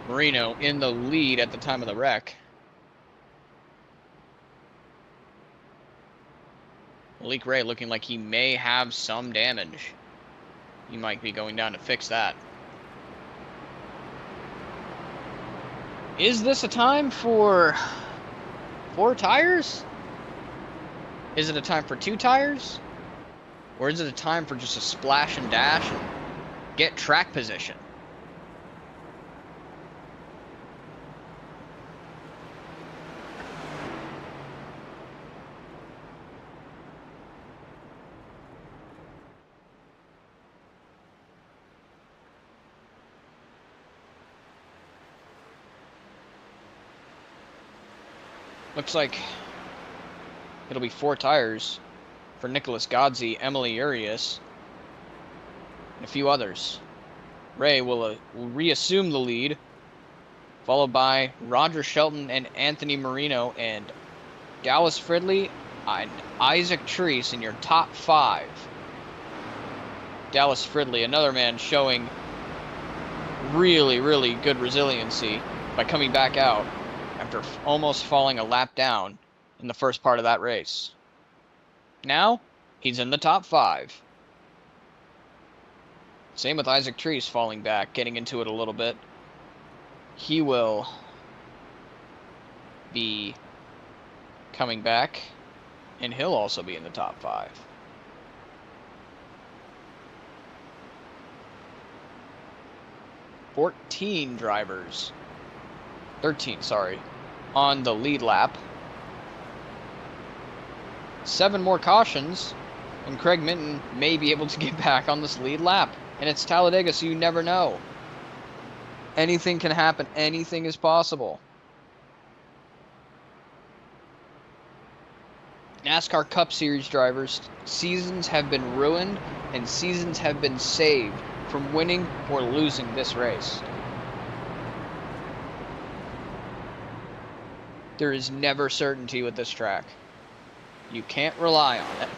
Marino in the lead at the time of the wreck. Malik Ray looking like he may have some damage. He might be going down to fix that. Is this a time for 4 tires? Is it a time for 2 tires? Or is it a time for just a splash and dash and get track position? Looks like it'll be 4 tires for Nicholas Godsey, Emily Urias, and a few others. Ray will reassume the lead, followed by Roger Shelton and Anthony Marino, and Dallas Fridley and Isaac Treese in your top 5. Dallas Fridley, another man showing really, really good resiliency by coming back out after almost falling a lap down in the first part of that race. Now, he's in the top 5. Same with Isaac Treese falling back, getting into it a little bit. He will be coming back, and he'll also be in the top 5. Thirteen drivers on the lead lap. 7 more cautions, and Craig Minton may be able to get back on this lead lap. And it's Talladega, so you never know. Anything can happen. Anything is possible. NASCAR Cup Series drivers, seasons have been ruined and seasons have been saved from winning or losing this race. There is never certainty with this track. You can't rely on it.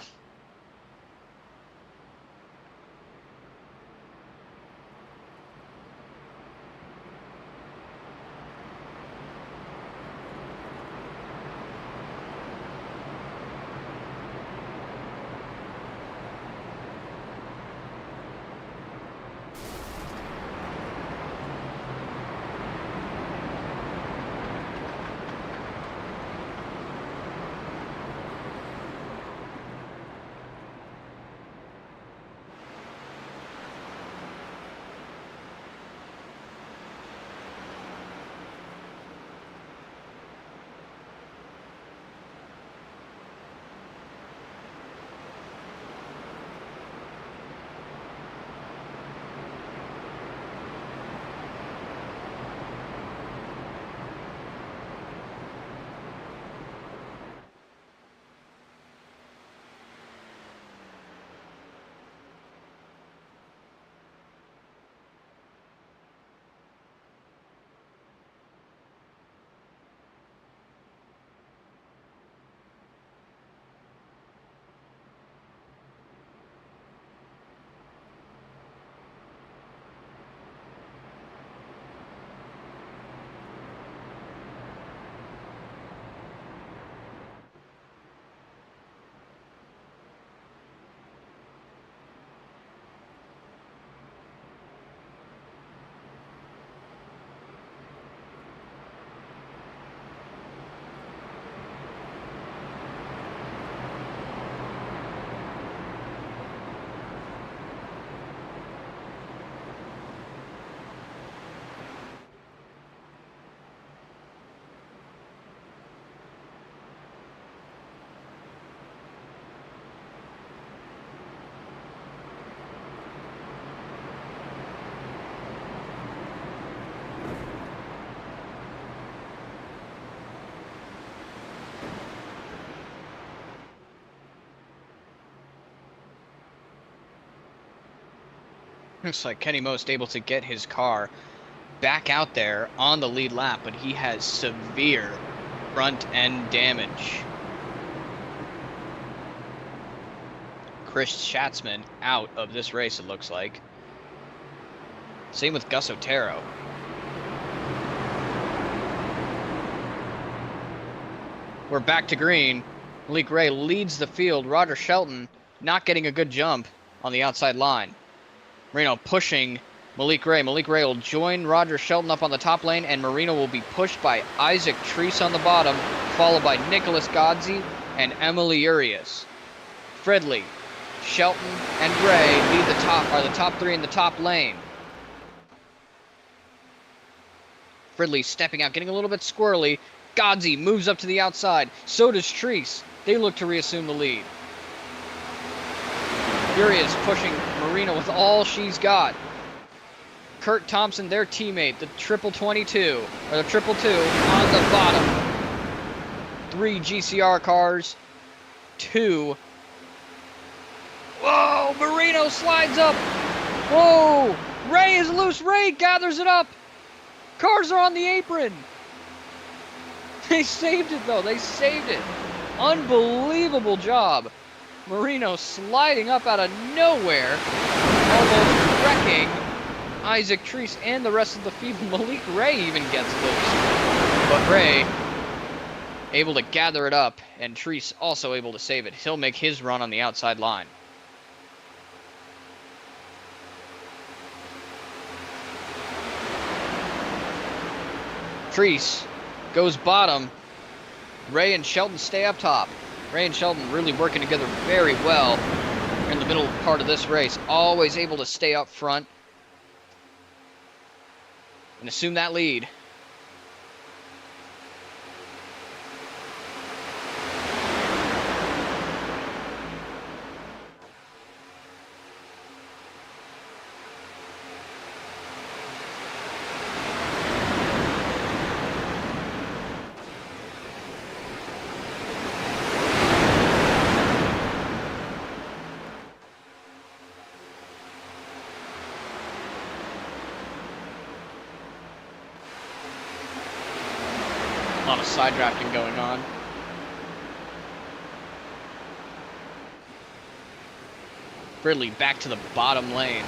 Looks like Kenny Most able to get his car back out there on the lead lap, but he has severe front end damage. Chris Schatzman out of this race, it looks like. Same with Gus Otero. We're back to green. Malik Ray leads the field. Roger Shelton not getting a good jump on the outside line. Marino pushing Malik Ray. Malik Ray will join Roger Shelton up on the top lane, and Marino will be pushed by Isaac Treese on the bottom, followed by Nicholas Godzi and Emily Urias. Fridley, Shelton, and Ray are the top three in the top lane. Fridley stepping out, getting a little bit squirrely. Godzi moves up to the outside. So does Treese. They look to reassume the lead. Urias pushing Marino with all she's got. Kurt Thompson, their teammate, the triple 22, or the triple 2 on the bottom. 3 GCR cars, 2. Whoa, Marino slides up. Whoa, Ray is loose. Ray gathers it up. Cars are on the apron. They saved it, though. They saved it. Unbelievable job. Marino sliding up out of nowhere, almost wrecking Isaac Treese and the rest of the field. Malik Ray even gets loose. But Ray able to gather it up, and Treese also able to save it. He'll make his run on the outside line. Treese goes bottom. Ray and Shelton stay up top. Ray and Shelton really working together very well in the middle part of this race. Always able to stay up front and assume that lead. A lot of side drafting going on. Fridley back to the bottom lane.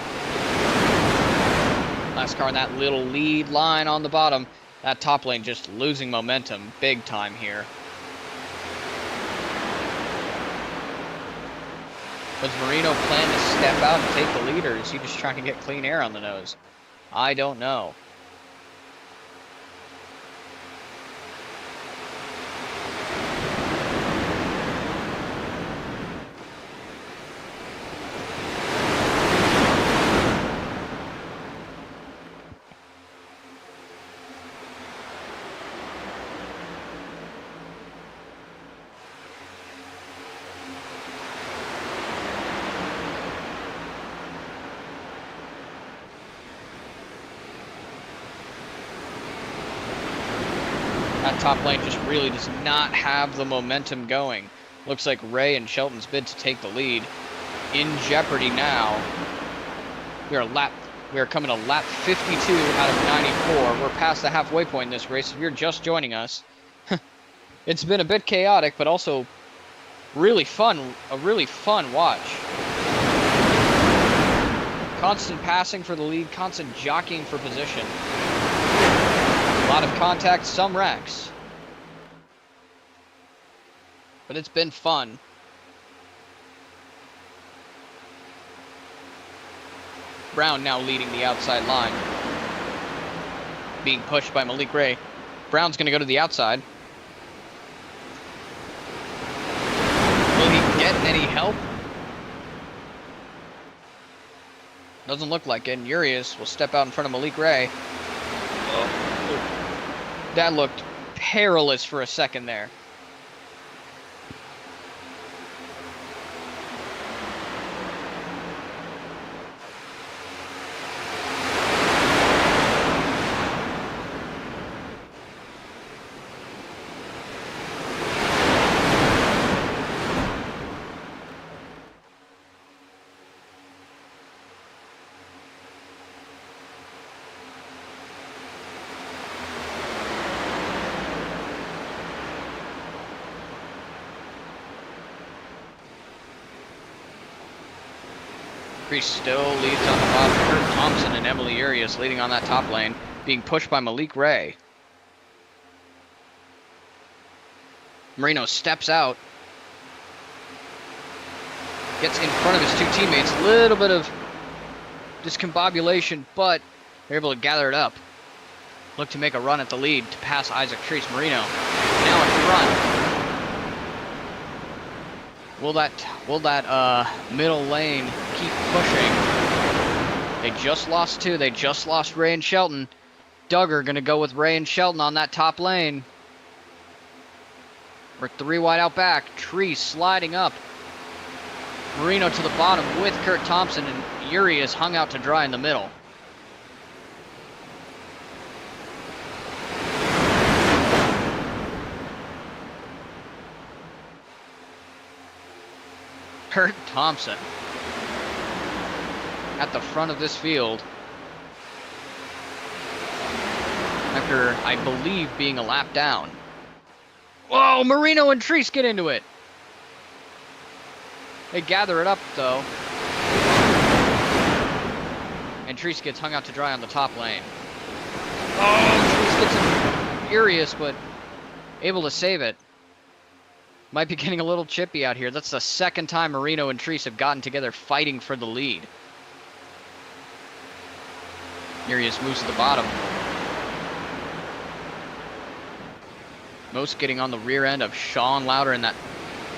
Last car in that little lead line on the bottom. That top lane just losing momentum big time here. Does Marino plan to step out and take the lead, or is he just trying to get clean air on the nose? I don't know. That top lane just really does not have the momentum going. Looks like Ray and Shelton's bid to take the lead in jeopardy now. We are coming to lap 52 out of 94. We're past the halfway point in this race. If you're just joining us, it's been a bit chaotic, but also really fun. A really fun watch. Constant passing for the lead, constant jockeying for position. A lot of contact, some wrecks. But it's been fun. Brown now leading the outside line. Being pushed by Malik Ray. Brown's going to go to the outside. Will he get any help? Doesn't look like it. And Urias will step out in front of Malik Ray. That looked perilous for a second there. Crease still leads on the bottom. Kurt Thompson and Emily Urias leading on that top lane, being pushed by Malik Ray. Marino steps out. Gets in front of his two teammates. A little bit of discombobulation, but they're able to gather it up. Look to make a run at the lead to pass Isaac Treese. Marino now in front. Will that middle lane keep pushing? They just lost two. They just lost Ray and Shelton. Duggar gonna go with Ray and Shelton on that top lane. We're 3 wide out back. Treese sliding up. Marino to the bottom with Kurt Thompson, and Yuri is hung out to dry in the middle. Kurt Thompson at the front of this field after, I believe, being a lap down. Whoa, Marino and Treese get into it. They gather it up, though. And Treese gets hung out to dry on the top lane. Oh, Treese gets furious, but able to save it. Might be getting a little chippy out here. That's the second time Marino and Treese have gotten together fighting for the lead. Urias moves to the bottom. Most getting on the rear end of Sean Lauder in that,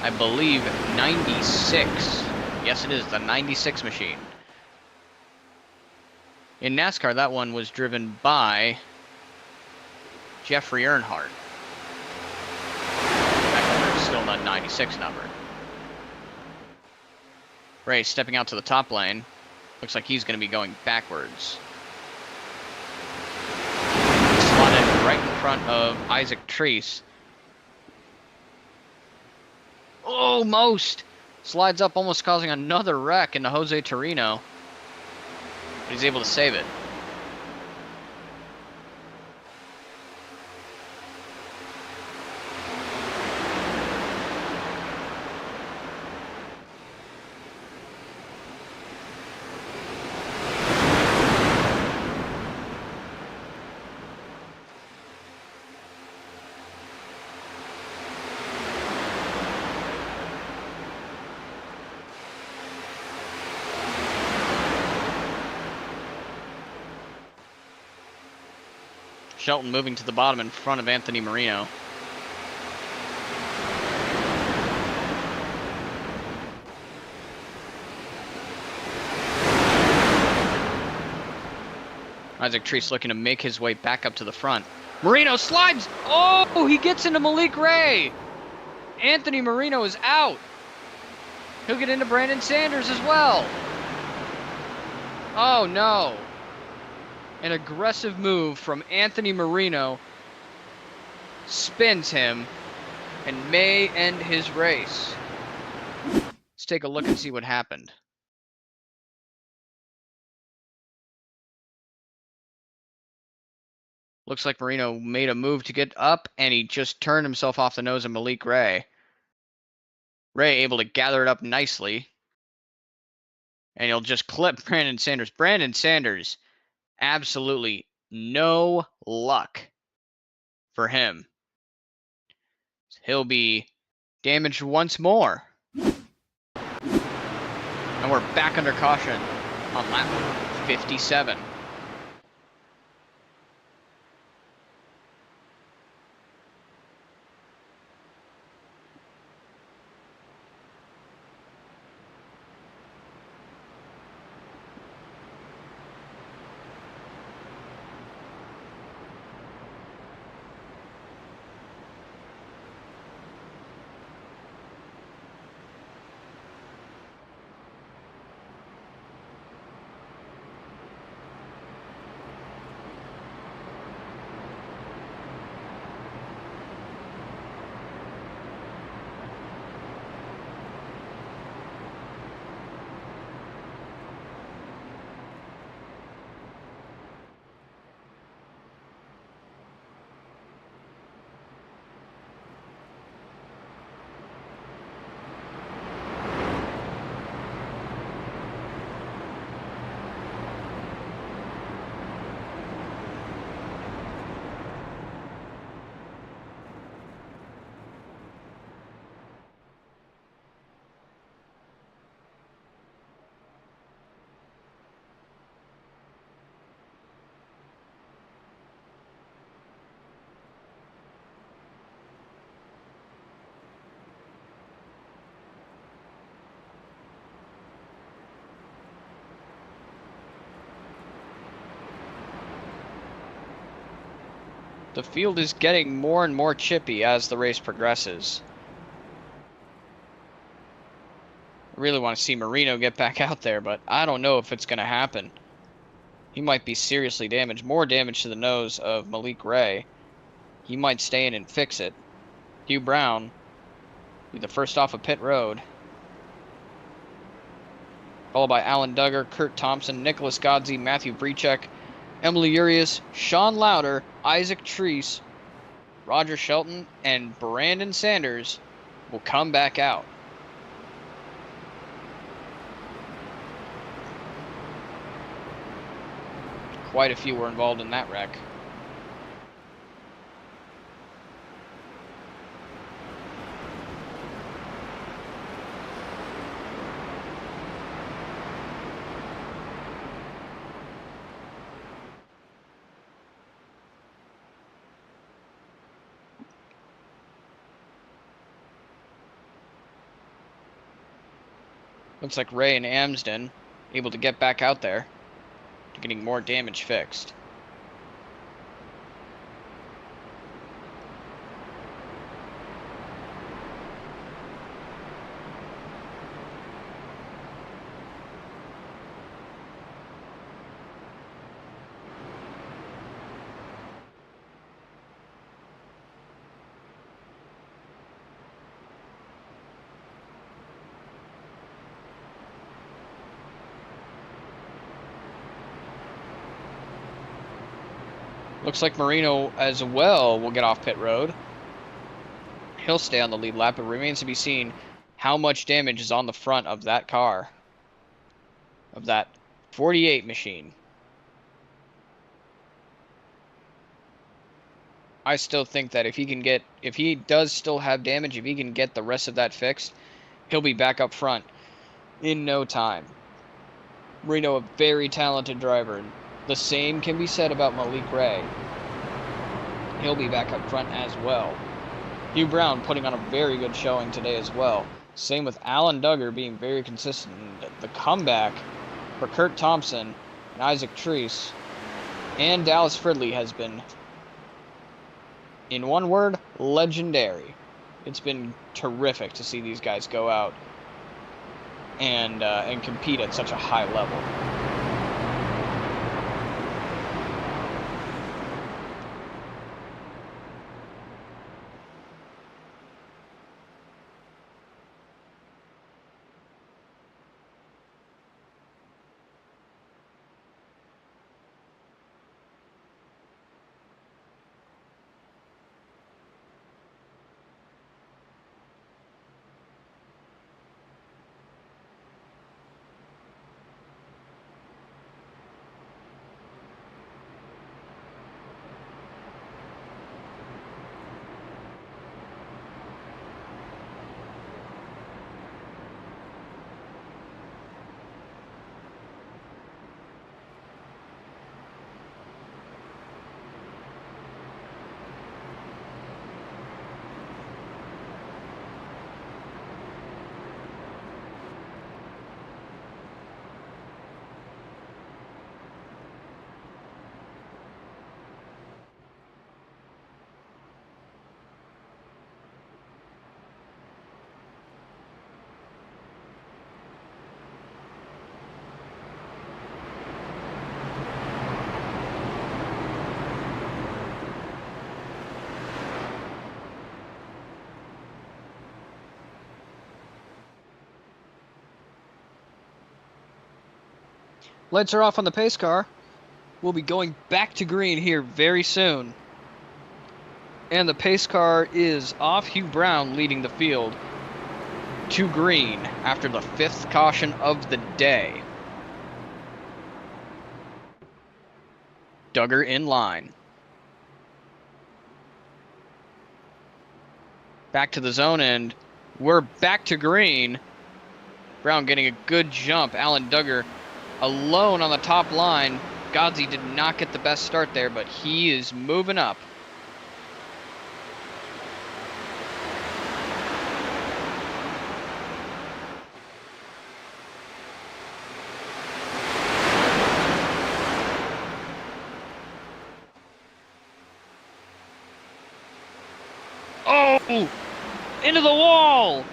I believe, 96. Yes, it is, the 96 machine. In NASCAR, that one was driven by Jeffrey Earnhardt. Still not 96 number. Ray stepping out to the top lane. Looks like he's going to be going backwards. Slotted right in front of Isaac Treese. Oh, Most slides up, almost causing another wreck into Jose Torino. But he's able to save it. Shelton moving to the bottom in front of Anthony Marino. Isaac Treese looking to make his way back up to the front. Marino slides! Oh, he gets into Malik Ray! Anthony Marino is out. He'll get into Brandon Sanders as well. Oh, no. An aggressive move from Anthony Marino spins him and may end his race. Let's take a look and see what happened. Looks like Marino made a move to get up, and he just turned himself off the nose of Malik Ray. Ray able to gather it up nicely. And he'll just clip Brandon Sanders. Brandon Sanders, absolutely no luck for him. He'll be damaged once more. And we're back under caution on lap 57. The field is getting more and more chippy as the race progresses. I really want to see Marino get back out there, but I don't know if it's going to happen. He might be seriously damaged. More damage to the nose of Malik Ray. He might stay in and fix it. Hugh Brown be the first off of pit road. Followed by Alan Duggar, Kurt Thompson, Nicholas Godsey, Matthew Brechek, Emily Urias, Sean Lauder, Isaac Treese, Roger Shelton, and Brandon Sanders will come back out. Quite a few were involved in that wreck. Looks like Ray and Amsden able to get back out there, getting more damage fixed. Looks like Marino as well will get off pit road. He'll stay on the lead lap. It remains to be seen how much damage is on the front of that car, of that 48 machine. I still think that if he does still have damage, if he can get the rest of that fixed, he'll be back up front in no time. Marino, a very talented driver. The same can be said about Malik Ray. He'll be back up front as well. Hugh Brown putting on a very good showing today as well. Same with Alan Duggar being very consistent. The comeback for Kurt Thompson and Isaac Treese and Dallas Fridley has been, in one word, legendary. It's been terrific to see these guys go out and compete at such a high level. Lights are off on the pace car. We'll be going back to green here very soon. And the pace car is off. Hugh Brown leading the field to green after the 5th caution of the day. Duggar in line. Back to the zone end. We're back to green. Brown getting a good jump. Alan Duggar alone on the top line. Godsey did not get the best start there, but he is moving up. Ooh, into the wall!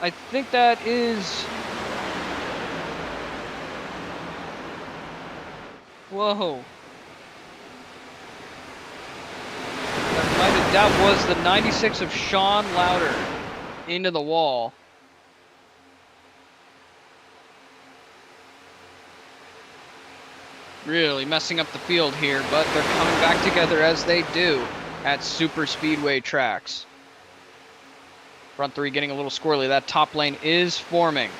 I think that is... Whoa. That was the 96 of Sean Lauder into the wall. Really messing up the field here, but they're coming back together as they do at super speedway tracks. Front three getting a little squirrely. That top lane is forming.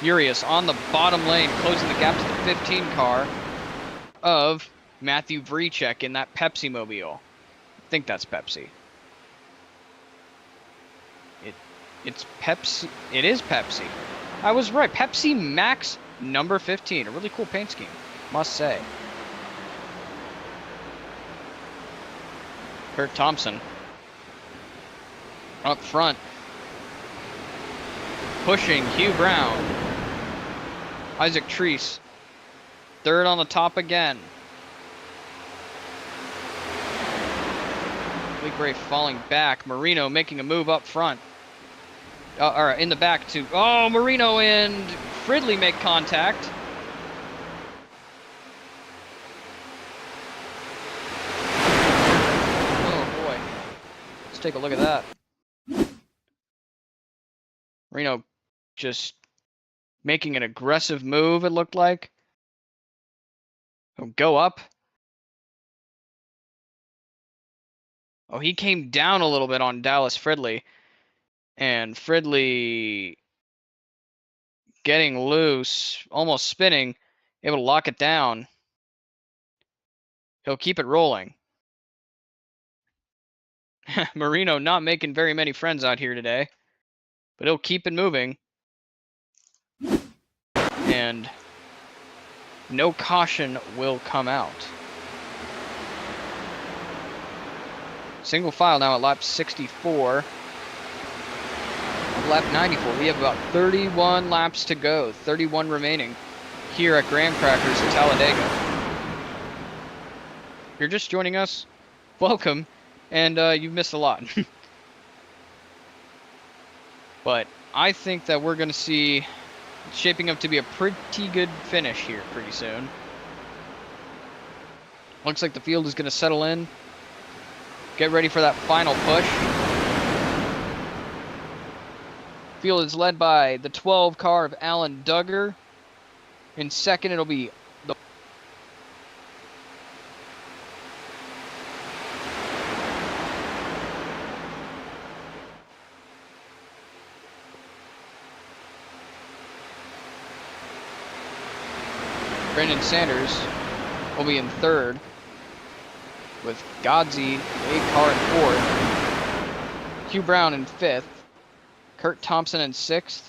Urias on the bottom lane, closing the gap to the 15 car of Matthew Vricek in that Pepsi mobile. I think that's Pepsi. It's Pepsi. It is Pepsi. I was right. Pepsi Max number 15. A really cool paint scheme, must say. Kurt Thompson up front, pushing Hugh Brown. Isaac Treese, third on the top again. Lee Gray falling back. Marino making a move up front. Or in the back to... Oh, Marino and Fridley make contact. Oh, boy. Let's take a look at that. Marino just making an aggressive move, it looked like. He'll go up. Oh, he came down a little bit on Dallas Fridley. And Fridley getting loose, almost spinning, able to lock it down. He'll keep it rolling. Marino not making very many friends out here today, but he'll keep it moving. And no caution will come out. Single file now at lap 64. Lap 94. We have about 31 laps to go. 31 remaining here at Graham Crackers in Talladega. If you're just joining us, welcome, and you've missed a lot. But I think that we're going to see it's shaping up to be a pretty good finish here pretty soon. Looks like the field is going to settle in. Get ready for that final push. Field is led by the 12 car of Alan Duggar. In second, it'll be the Brandon Sanders will be in third, with Godsey, 8 car in fourth. Hugh Brown in fifth. Kurt Thompson in 6th,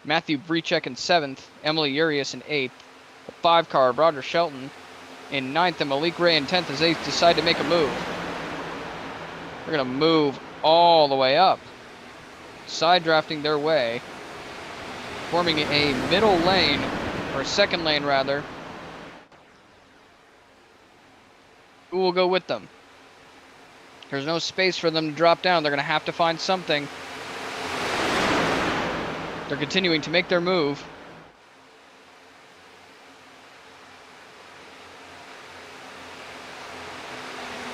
Matthew Vricek in 7th, Emily Urias in 8th, the 5 car Roger Shelton in 9th, and Malik Ray in 10th as they decide to make a move. They're going to move all the way up, side drafting their way, forming a middle lane, or second lane rather. Who will go with them? There's no space for them to drop down. They're going to have to find something. They're continuing to make their move.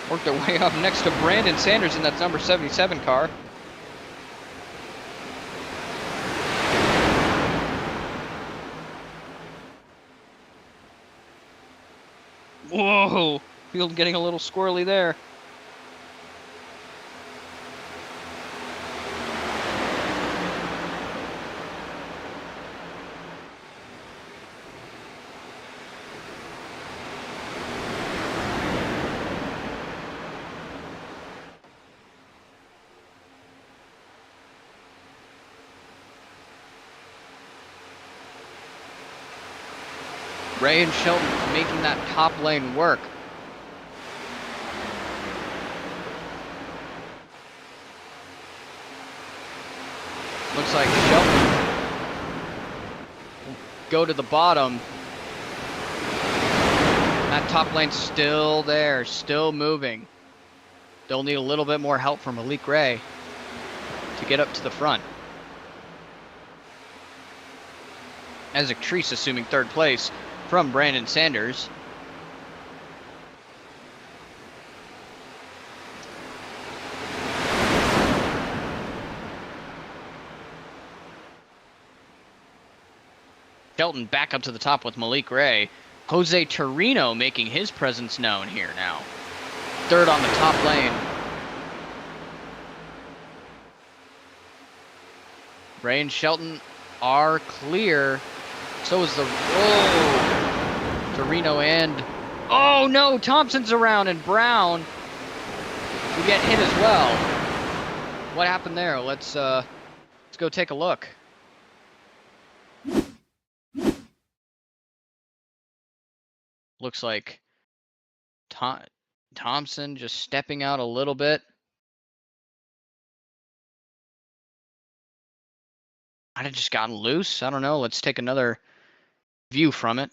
Work their way up next to Brandon Sanders in that number 77 car. Whoa! Field getting a little squirrely there. Ray and Shelton making that top lane work. Looks like Shelton will go to the bottom. That top lane's still there, still moving. They'll need a little bit more help from Malik Ray to get up to the front. Isaac Treese assuming third place from Brandon Sanders. Shelton back up to the top with Malik Ray. Jose Torino making his presence known here now. Third on the top lane. Ray and Shelton are clear. So is the... Oh! Torino and... Oh no! Thompson's around and Brown will get hit as well. What happened there? Let's go take a look. Looks like Thompson just stepping out a little bit. Might have just gotten loose. I don't know. Let's take another view from it.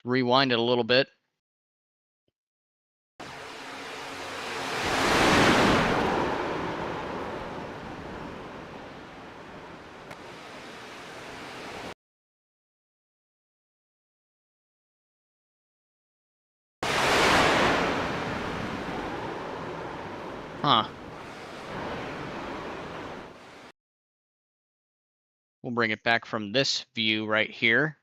Rewind it a little bit. Huh. We'll bring it back from this view right here.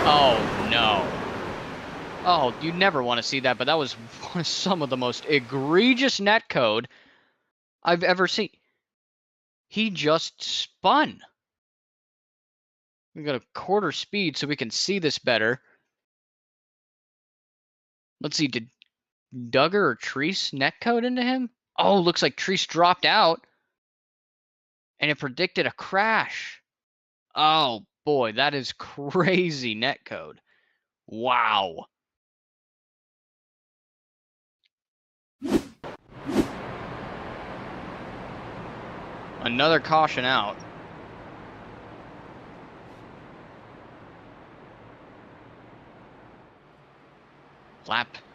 Oh, no. Oh, you never want to see that, but that was some of the most egregious netcode I've ever seen. He just spun. We got a quarter speed so we can see this better. Let's see, did Duggar or Treese netcode into him? Oh, looks like Treese dropped out. And it predicted a crash. Oh, boy, that is crazy netcode. Wow. Another caution out.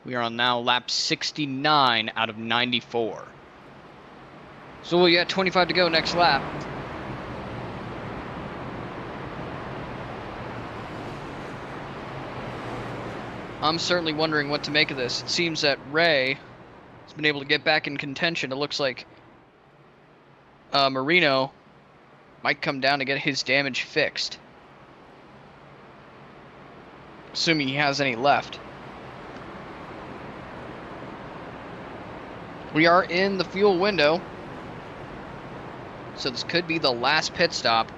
We are on now lap 69 out of 94. So we got 25 to go next lap. I'm certainly wondering what to make of this. It seems that Ray has been able to get back in contention. It looks like Marino might come down to get his damage fixed. Assuming he has any left. We are in the fuel window. So this could be the last pit stop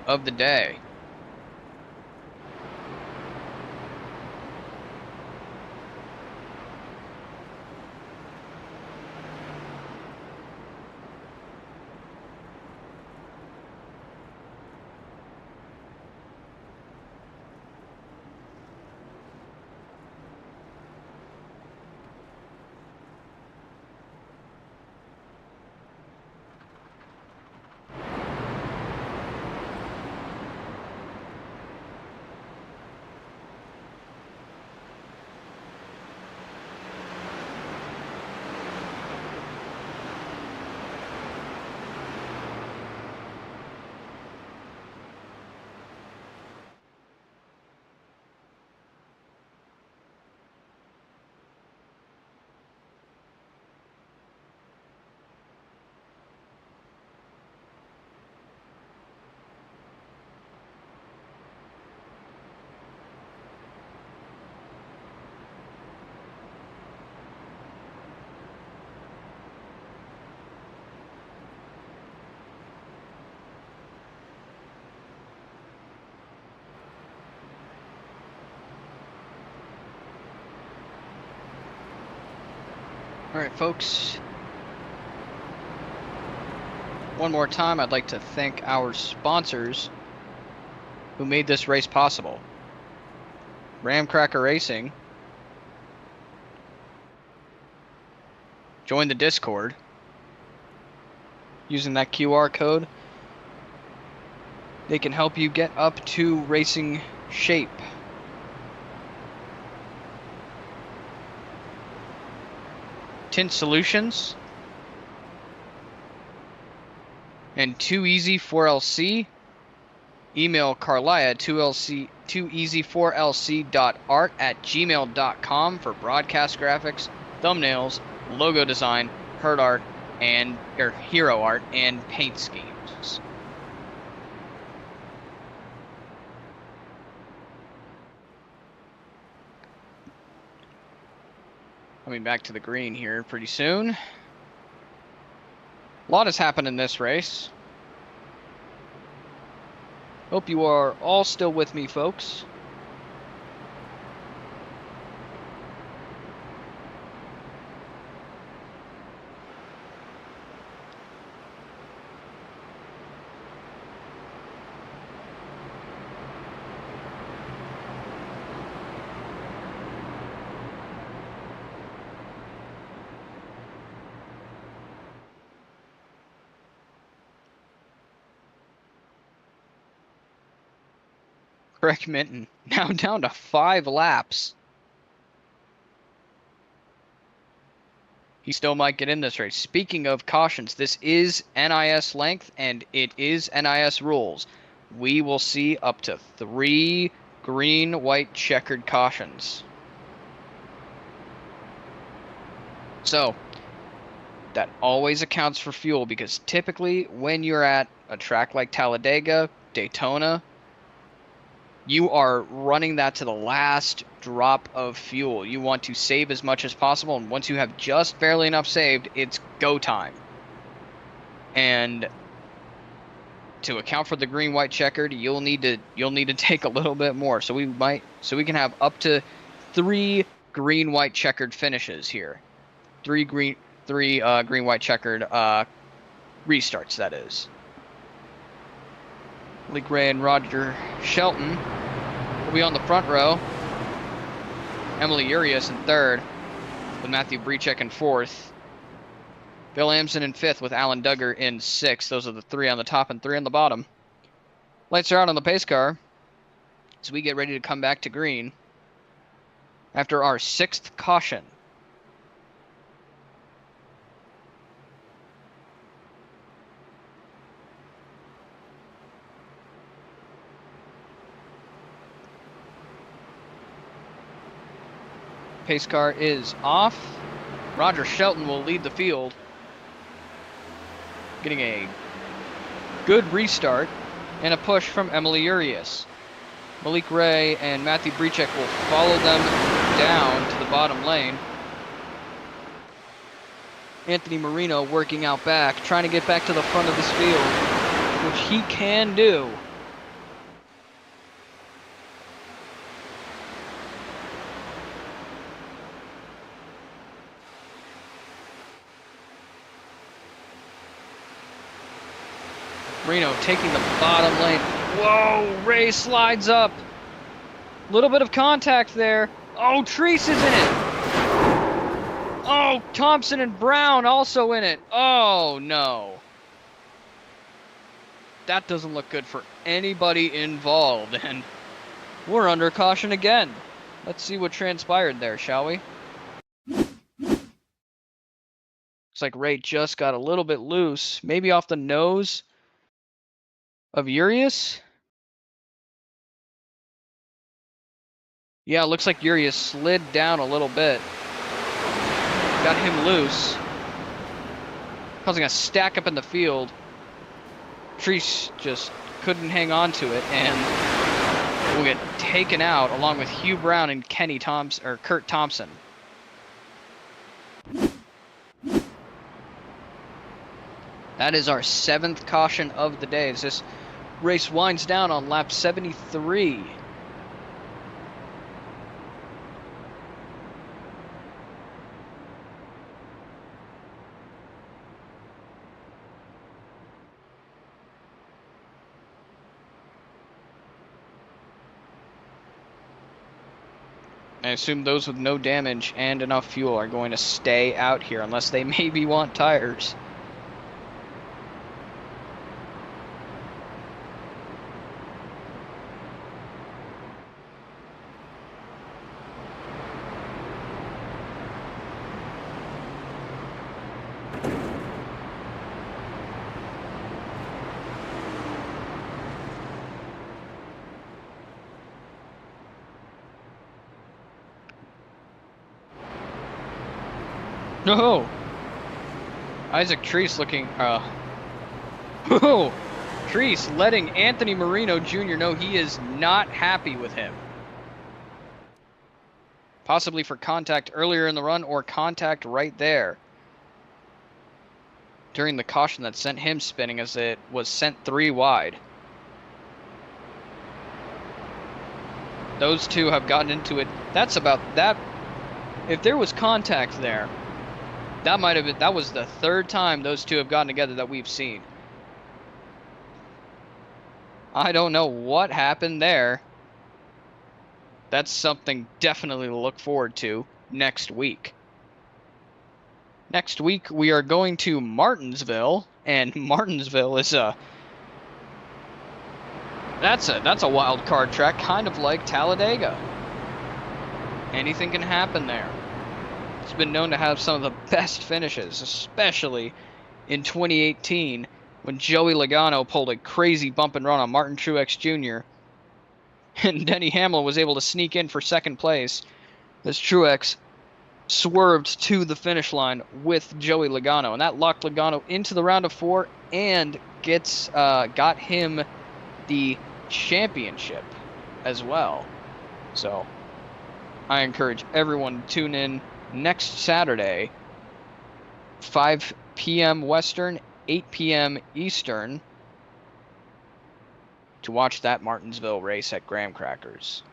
of the day. All right, folks. One more time, I'd like to thank our sponsors who made this race possible. Ramcracker Racing, join the Discord using that QR code. They can help you get up to racing shape. Tint Solutions and 2easy4lc. Email Carlia at 2easy4lc.art@gmail.com for broadcast graphics, thumbnails, logo design, herd art, and hero art, and paint schemes. Coming back to the green here pretty soon. A lot has happened in this race. Hope you are all still with me, folks. Greg Minton now down to 5 laps. He still might get in this race. Speaking of cautions, this is NIS length and it is NIS rules. We will see up to 3 green, white, checkered cautions. So that always accounts for fuel, because typically when you're at a track like Talladega, Daytona, you are running that to the last drop of fuel. You want to save as much as possible, and once you have just barely enough saved, it's go time. And to account for the green, white, checkered, you'll need to take a little bit more. So we can have up to 3 green, white, checkered finishes here. 3 green, white, checkered restarts, that is. Lee Gray and Roger Shelton will be on the front row. Emily Urias in 3rd, with Matthew Brechek in 4th. Bill Amson in 5th, with Alan Duggar in 6th. Those are the 3 on the top and 3 on the bottom. Lights are out on the pace car as we get ready to come back to green after our 6th caution. Pace car is off. Roger Shelton will lead the field, getting a good restart and a push from Emily Urias. Malik Ray and Matthew Brechek will follow them down to the bottom lane. Anthony Marino working out back, trying to get back to the front of this field, which he can do. Marino taking the bottom lane. Whoa, Ray slides up. Little bit of contact there. Oh, Treese is in it. Oh, Thompson and Brown also in it. Oh, no. That doesn't look good for anybody involved, and we're under caution again. Let's see what transpired there, shall we? Looks like Ray just got a little bit loose, maybe off the nose of Urias. Yeah, it looks like Urias slid down a little bit. Got him loose, causing a stack up in the field. Treese just couldn't hang on to it and will get taken out along with Hugh Brown and Kurt Thompson. That is our 7th caution of the day as this race winds down on lap 73. I assume those with no damage and enough fuel are going to stay out here unless they maybe want tires. No! Isaac Treese looking, Treese letting Anthony Marino Jr. know he is not happy with him. Possibly for contact earlier in the run or contact right there during the caution that sent him spinning as it was sent 3 wide. Those two have gotten into it. That's about that. If there was contact there, that was the 3rd time those two have gotten together that we've seen. I don't know what happened there. That's something definitely to look forward to next week. Next week we are going to Martinsville, and Martinsville is that's a wild card track, kind of like Talladega. Anything can happen there. It's been known to have some of the best finishes, especially in 2018 when Joey Logano pulled a crazy bump and run on Martin Truex Jr. and Denny Hamlin was able to sneak in for 2nd place as Truex swerved to the finish line with Joey Logano, and that locked Logano into the round of 4 and got him the championship as well. So I encourage everyone to tune in next Saturday, 5 p.m. Western, 8 p.m. Eastern, to watch that Martinsville race at Graham Crackers.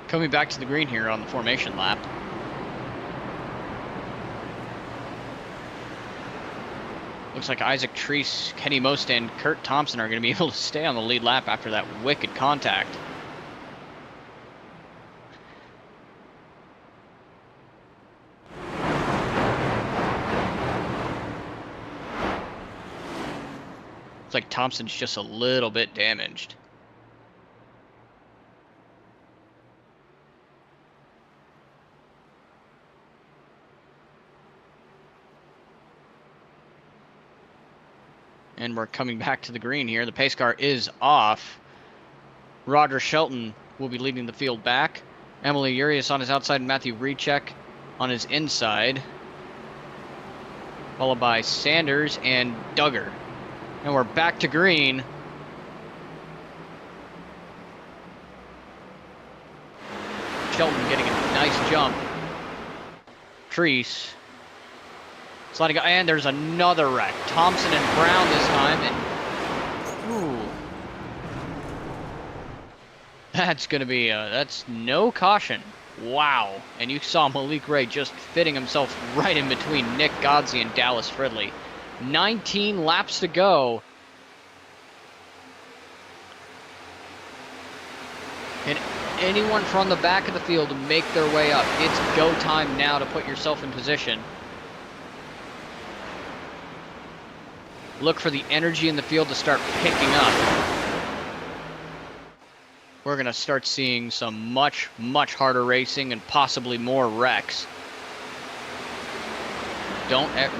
Coming back to the green here on the formation lap. Looks like Isaac Treese, Kenny Most, and Kurt Thompson are going to be able to stay on the lead lap after that wicked contact. Thompson's just a little bit damaged. And we're coming back to the green here. The pace car is off. Roger Shelton will be leading the field back. Emily Urias on his outside, Matthew Rechek on his inside. Followed by Sanders and Duggar. And we're back to green. Shelton getting a nice jump. Treese sliding, and there's another wreck. Thompson and Brown this time, and ooh, that's gonna be that's no caution. Wow, and you saw Malik Ray just fitting himself right in between Nick Godsey and Dallas Fridley. 19 laps to go. And anyone from the back of the field make their way up. It's go time now to put yourself in position. Look for the energy in the field to start picking up. We're going to start seeing some much, much harder racing and possibly more wrecks.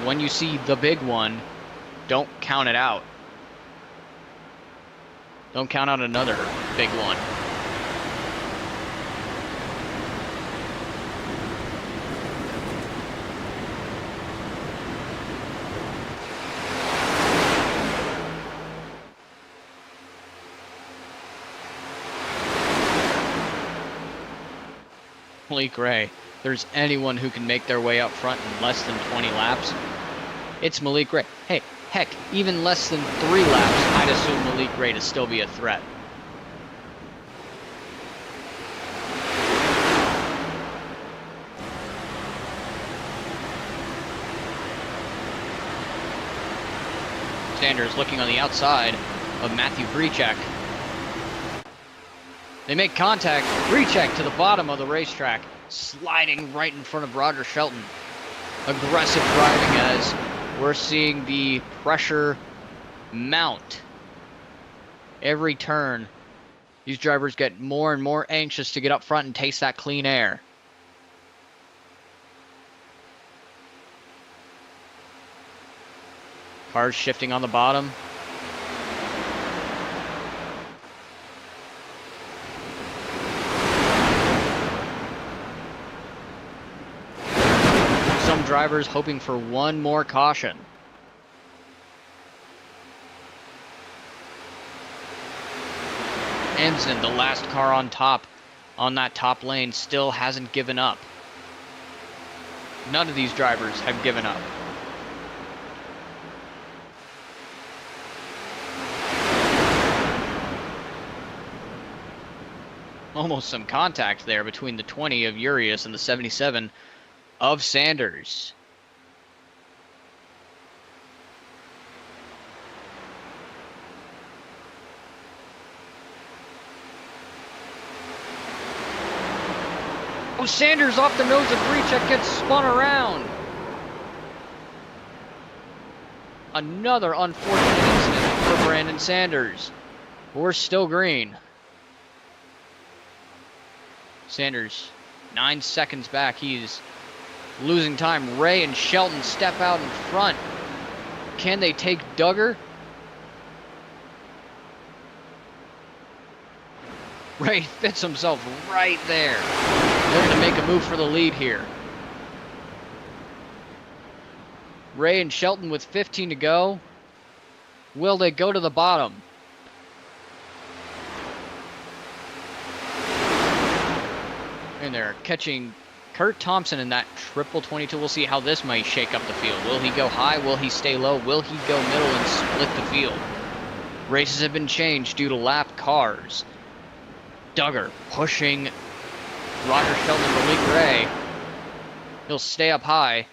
When you see the big one, don't count it out. Don't count out another big one. Malik Ray. If there's anyone who can make their way up front in less than 20 laps, it's Malik Ray. Hey, heck, even less than 3 laps, I'd assume Malik Ray to still be a threat. Sanders looking on the outside of Matthew Rechek. They make contact. Rechek to the bottom of the racetrack, sliding right in front of Roger Shelton. Aggressive driving as we're seeing the pressure mount. Every turn, these drivers get more and more anxious to get up front and taste that clean air. Cars shifting on the bottom. Some drivers hoping for one more caution. Ensign, the last car on top, on that top lane, still hasn't given up. None of these drivers have given up. Almost some contact there between the 20 of Urias and the 77 of Sanders. Oh, Sanders off the nose of Rechek gets spun around. Another unfortunate incident for Brandon Sanders. We're still green. Sanders, 9 seconds back. He's losing time. Ray and Shelton step out in front. Can they take Duggar? Ray fits himself right there. They're going to make a move for the lead here. Ray and Shelton with 15 to go. Will they go to the bottom? And they're catching Kurt Thompson in that triple 22. We'll see how this might shake up the field. Will he go high? Will he stay low? Will he go middle and split the field? Races have been changed due to lap cars. Duggar pushing Roger Shelton and Malik Ray. He'll stay up high.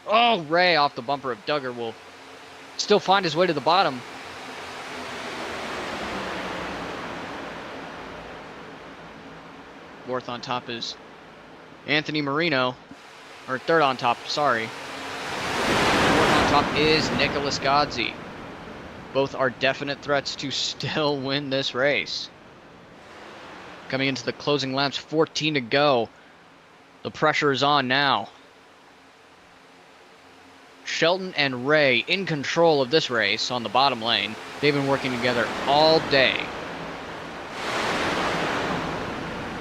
Oh, Ray off the bumper of Duggar will still find his way to the bottom. Fourth on top is Anthony Marino. Or third on top, sorry. Fourth on top is Nicholas Godsey. Both are definite threats to still win this race. Coming into the closing laps, 14 to go. The pressure is on now. Shelton and Ray in control of this race on the bottom lane. They've been working together all day.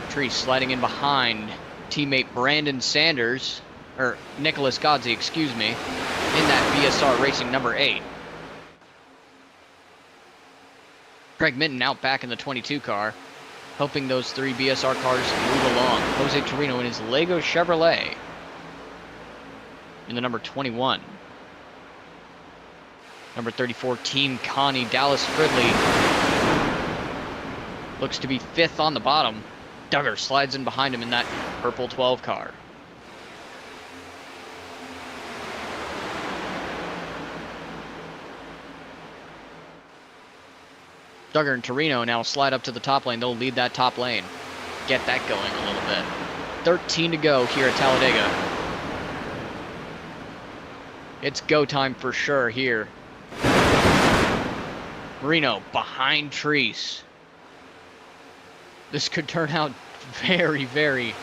Tree sliding in behind teammate Brandon Sanders, or Nicholas Godsey, excuse me, in that BSR Racing number 8. Craig Minton out back in the 22 car, helping those 3 BSR cars move along. Jose Torino in his Lego Chevrolet in the number 21. Number 34, Team Connie, Dallas Fridley looks to be 5th on the bottom. Duggar slides in behind him in that purple 12 car. Duggar and Torino now slide up to the top lane. They'll lead that top lane. Get that going a little bit. 13 to go here at Talladega. It's go time for sure here. Marino behind Treese. This could turn out very, very,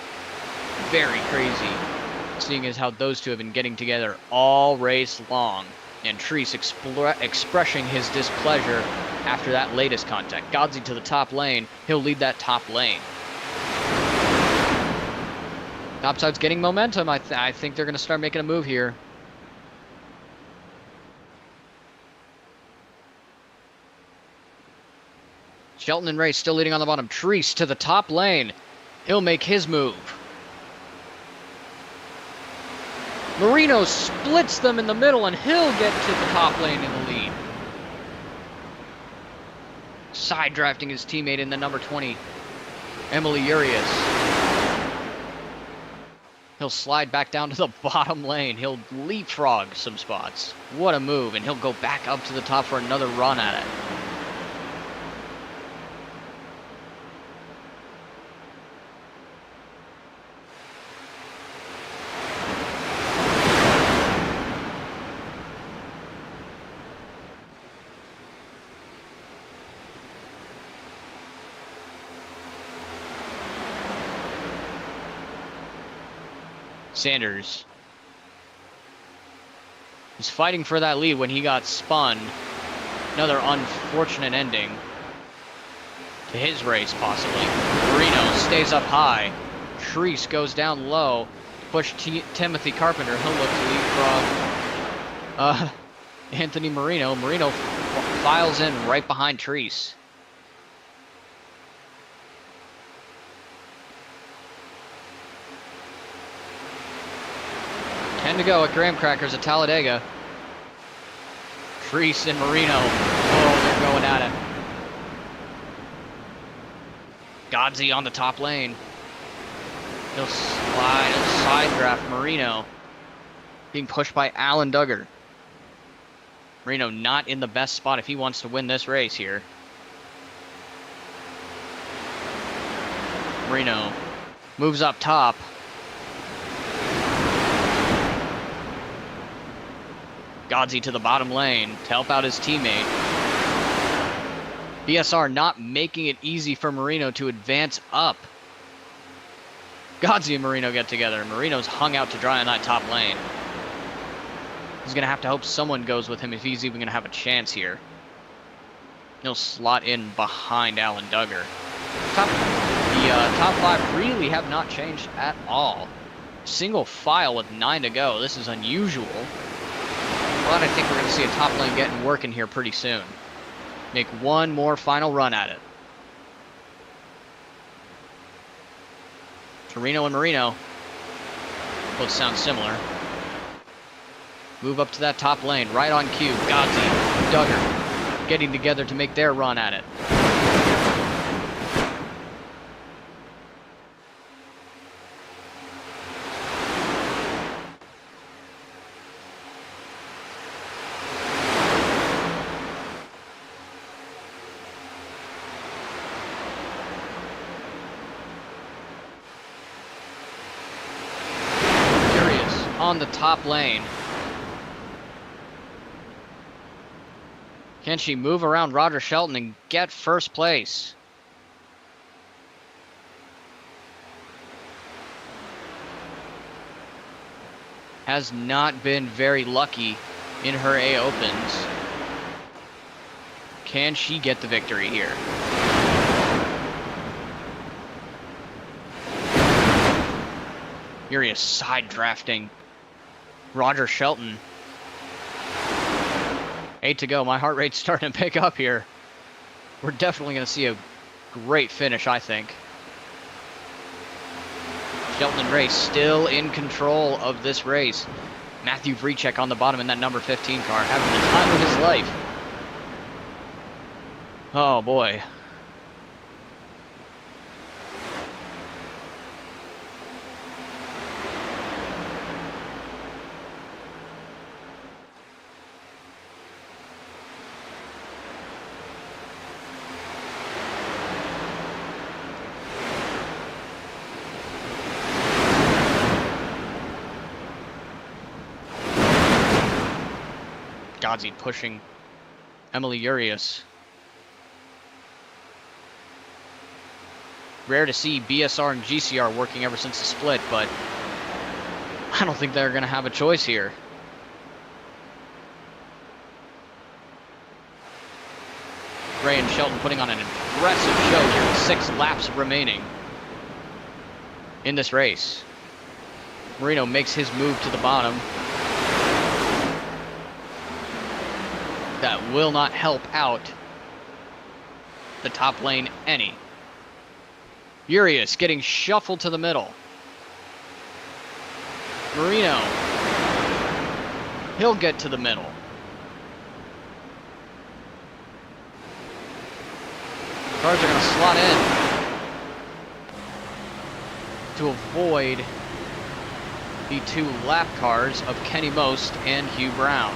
very crazy, seeing as how those two have been getting together all race long. And Treese expressing his displeasure after that latest contact. Godsey to the top lane. He'll lead that top lane. Topside's getting momentum. I think they're going to start making a move here. Shelton and Ray still leading on the bottom. Treese to the top lane. He'll make his move. Marino splits them in the middle, and he'll get to the top lane in the lead. Side drafting his teammate in the number 20, Emily Urias. He'll slide back down to the bottom lane. He'll leapfrog some spots. What a move, and he'll go back up to the top for another run at it. Sanders is fighting for that lead when he got spun. Another unfortunate ending to his race, possibly. Marino stays up high. Treese goes down low. Push Timothy Carpenter. He'll look to leapfrog Anthony Marino. Marino files in right behind Treese. To go at Graham Crackers at Talladega. Treese and Marino. Oh, they're going at it. Godsey on the top lane. He'll slide and side draft Marino. Being pushed by Alan Duggar. Marino not in the best spot if he wants to win this race here. Marino moves up top. Godsey to the bottom lane to help out his teammate. BSR not making it easy for Marino to advance up. Godsey and Marino get together. Marino's hung out to dry on that top lane. He's going to have to hope someone goes with him if he's even going to have a chance here. He'll slot in behind Alan Duggar. The top 5 really have not changed at all. Single file with 9 to go. This is unusual. But I think we're going to see a top lane getting working here pretty soon. Make one more final run at it. Torino and Marino. Both sound similar. Move up to that top lane. Right on cue. Godsey, Duggar getting together to make their run at it. On the top lane. Can she move around Roger Shelton and get first place? Has not been very lucky in her A Opens. Can she get the victory here? Furious side drafting Roger Shelton. 8 to go. My heart rate's starting to pick up here. We're definitely going to see a great finish, I think. Shelton and Ray still in control of this race. Matthew Vricek on the bottom in that number 15 car, having the time of his life. Oh boy. Ghazi pushing Emily Urias. Rare to see BSR and GCR working ever since the split, but I don't think they're going to have a choice here. Ray and Shelton putting on an impressive show here with 6 laps remaining in this race. Marino makes his move to the bottom. That will not help out the top lane any. Urias getting shuffled to the middle. Marino. He'll get to the middle. Cars are going to slot in to avoid the 2 lap cars of Kenny Most and Hugh Brown.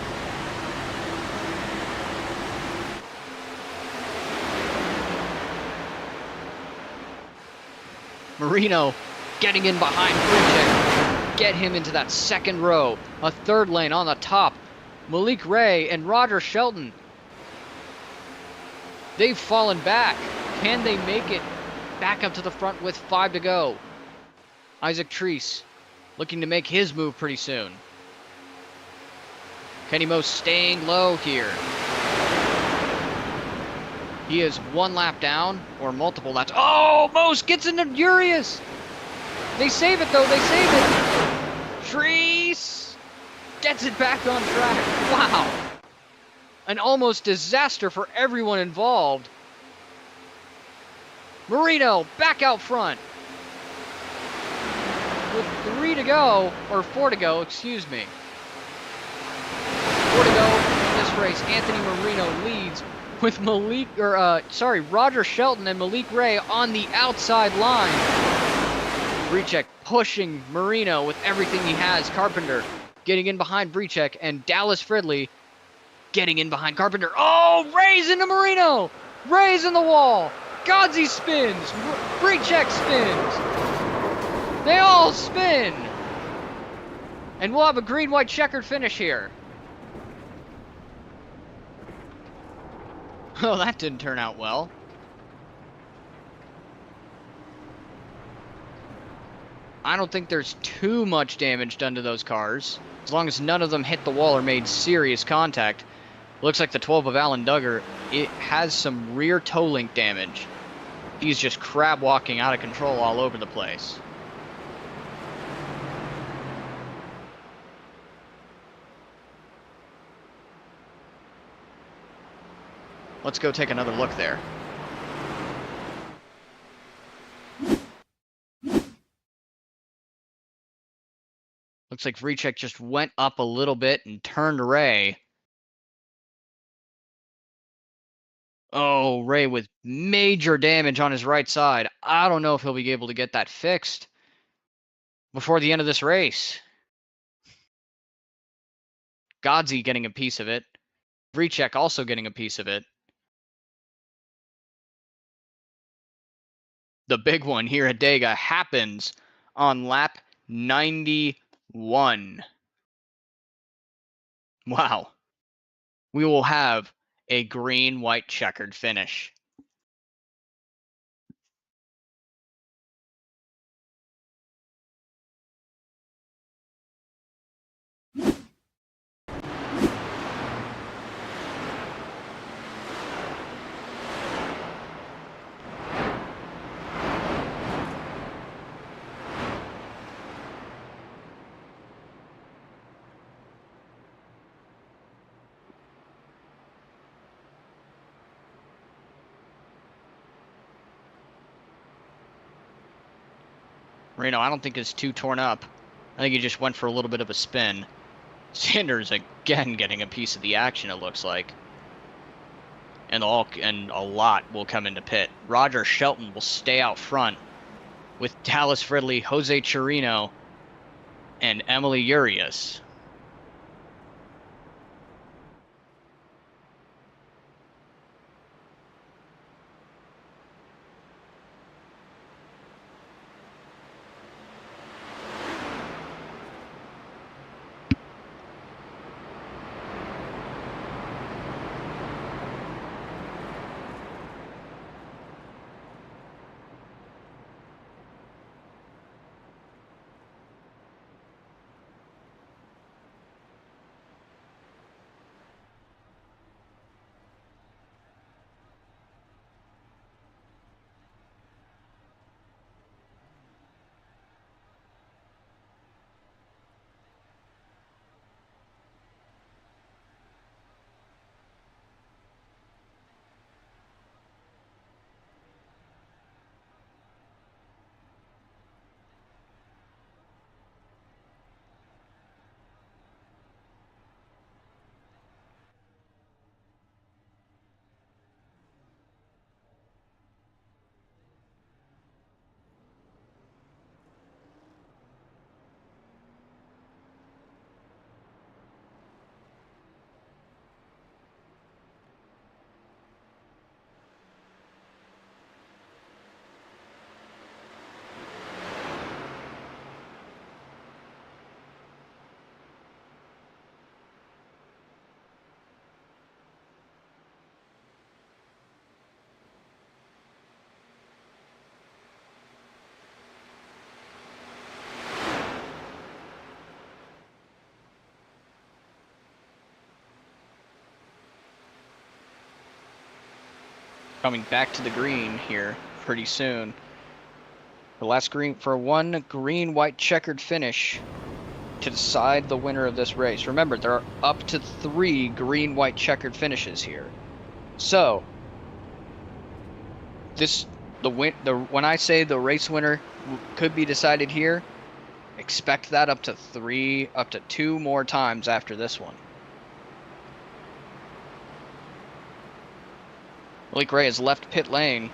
Marino getting in behind Vricek. Get him into that second row. A third lane on the top. Malik Ray and Roger Shelton. They've fallen back. Can they make it back up to the front with 5 to go? Isaac Treese looking to make his move pretty soon. Kenny Most staying low here. He is 1 lap down, or multiple laps. Oh, Most gets into Urias. They save it, though. They save it. Treese gets it back on track. Wow. An almost disaster for everyone involved. Marino back out front. With 3 to go, or 4 to go, excuse me. 4 to go in this race. Anthony Marino leads with Roger Shelton and Malik Ray on the outside line. Vricek pushing Marino with everything he has. Carpenter getting in behind Vricek, and Dallas Fridley getting in behind Carpenter. Oh, Ray's into Marino. Ray's in the wall. Ghazi spins. Vricek spins. They all spin. And we'll have a green-white checkered finish here. Oh, that didn't turn out well. I don't think there's too much damage done to those cars, as long as none of them hit the wall or made serious contact. Looks like the 12 of Alan Duggar, it has some rear toe link damage. He's just crab walking out of control all over the place. Let's go take another look there. Looks like Vricek just went up a little bit and turned Ray. Oh, Ray with major damage on his right side. I don't know if he'll be able to get that fixed before the end of this race. Ghazi getting a piece of it. Vricek also getting a piece of it. The big one here at Dega happens on lap 91. Wow. We will have a green-white checkered finish. Reno, I don't think is too torn up. I think he just went for a little bit of a spin. Sanders again getting a piece of the action, it looks like. And a lot will come into pit. Roger Shelton will stay out front with Dallas Fridley, Jose Chirino, and Emily Urias. Coming back to the green here pretty soon. The last green for one green-white checkered finish to decide the winner of this race. Remember, there are up to 3 green-white checkered finishes here. So, when I say the race winner could be decided here, expect that up to 2 more times after this one. Malik Ray has left pit lane.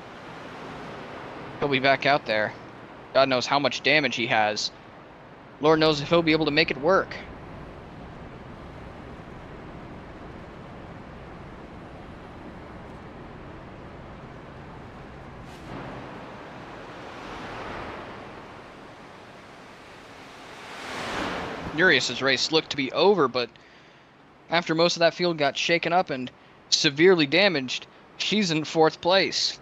He'll be back out there. God knows how much damage he has. Lord knows if he'll be able to make it work. Urias' race looked to be over, but after most of that field got shaken up and severely damaged, she's in 4th place.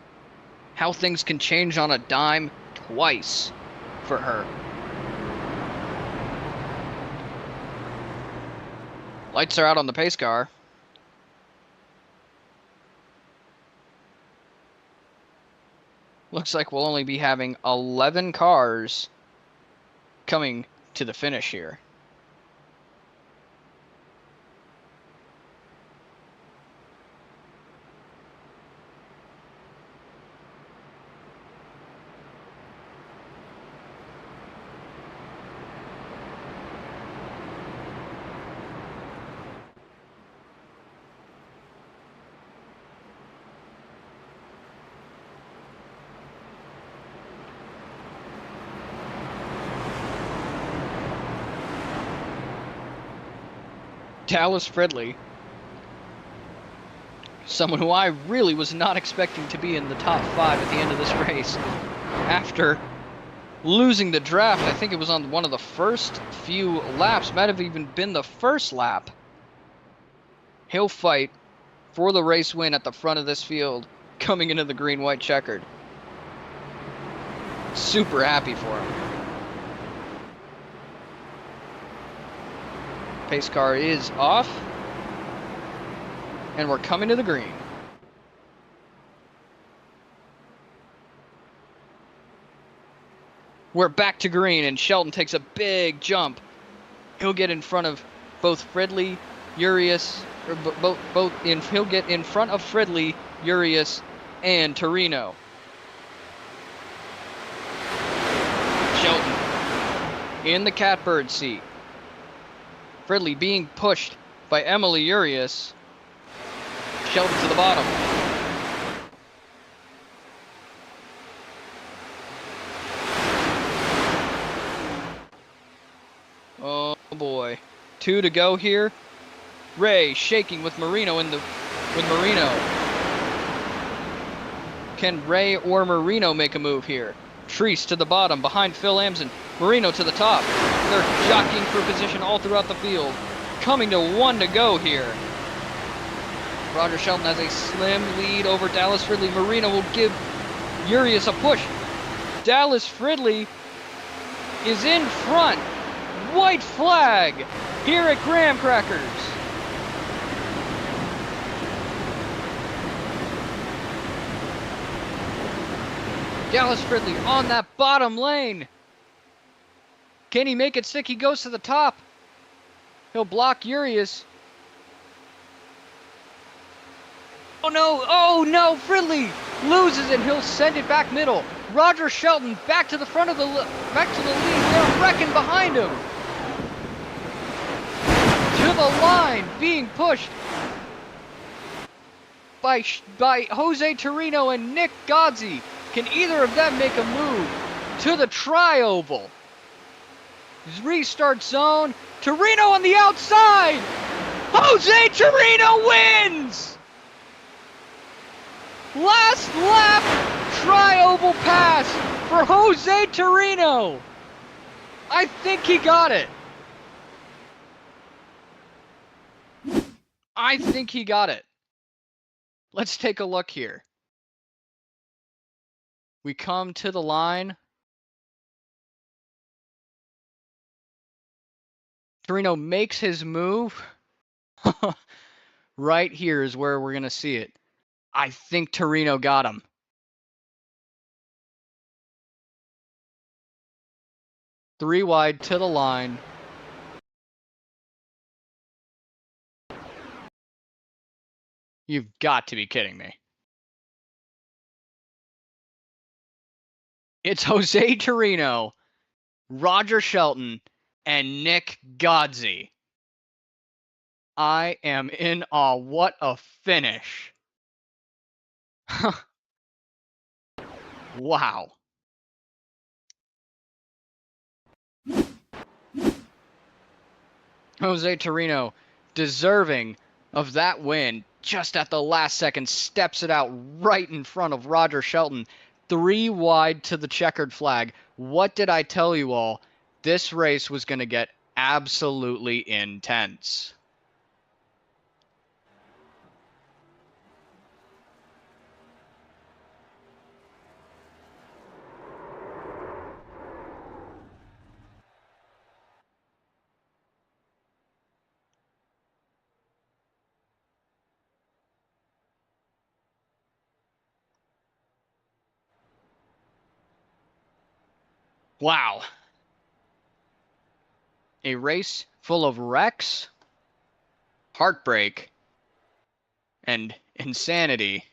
How things can change on a dime twice for her. Lights are out on the pace car. Looks like we'll only be having 11 cars coming to the finish here. Dallas Fridley, someone who I really was not expecting to be in the top 5 at the end of this race. After losing the draft, I think it was on one of the first few laps, might have even been the first lap. He'll fight for the race win at the front of this field, coming into the green-white checkered. Super happy for him. Pace car is off, and we're coming to the green. We're back to green, and Shelton takes a big jump. He'll get in front of both Fridley, Urias, or he'll get in front of Fridley, Urias, and Torino. Shelton in the catbird seat. Fridley being pushed by Emily Urias. Shelton to the bottom. Oh boy. 2 to go here. Ray shaking with Marino with Marino. Can Ray or Marino make a move here? Treese to the bottom behind Phil Amson. Marino to the top. They're jockeying for position all throughout the field. Coming to 1 to go here. Roger Shelton has a slim lead over Dallas Fridley. Marino will give Urias a push. Dallas Fridley is in front. White flag here at Graham Crackers. Dallas Fridley on that bottom lane. Can he make it stick? He goes to the top. He'll block Urias. Oh no, Fridley loses it. He'll send it back middle. Roger Shelton back to the front of the lead. They're wrecking behind him. To the line, being pushed by Jose Torino and Nick Godsey. Can either of them make a move to the tri-oval? Restart zone. Torino on the outside. Jose Torino wins! Last lap tri-oval pass for Jose Torino. I think he got it. I think he got it. Let's take a look here. We come to the line. Torino makes his move. Right here is where we're going to see it. I think Torino got him. Three wide to the line. You've got to be kidding me. It's Jose Torino, Roger Shelton, and Nick Godsey. I am in awe. What a finish. Wow. Jose Torino, deserving of that win, just at the last second, steps it out right in front of Roger Shelton. 3 wide to the checkered flag. What did I tell you all? This race was going to get absolutely intense. Wow. A race full of wrecks, heartbreak, and insanity.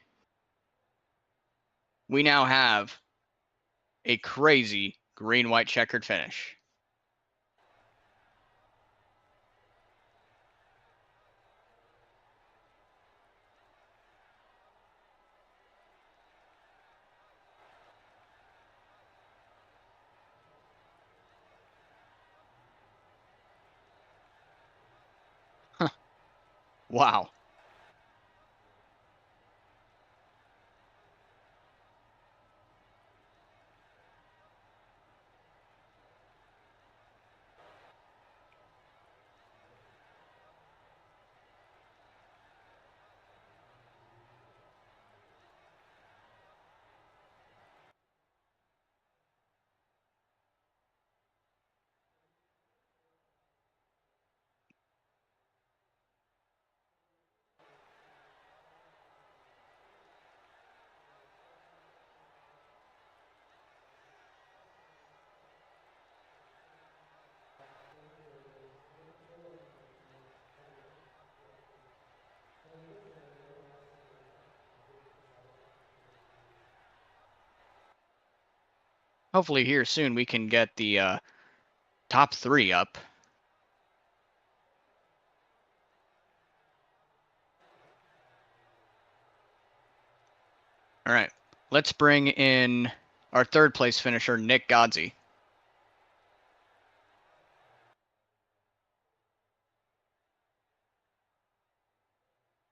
We now have a crazy green-white checkered finish. Wow. hopefully here soon we can get the top 3 up. All right, let's bring in our 3rd place finisher, Nick Godsey.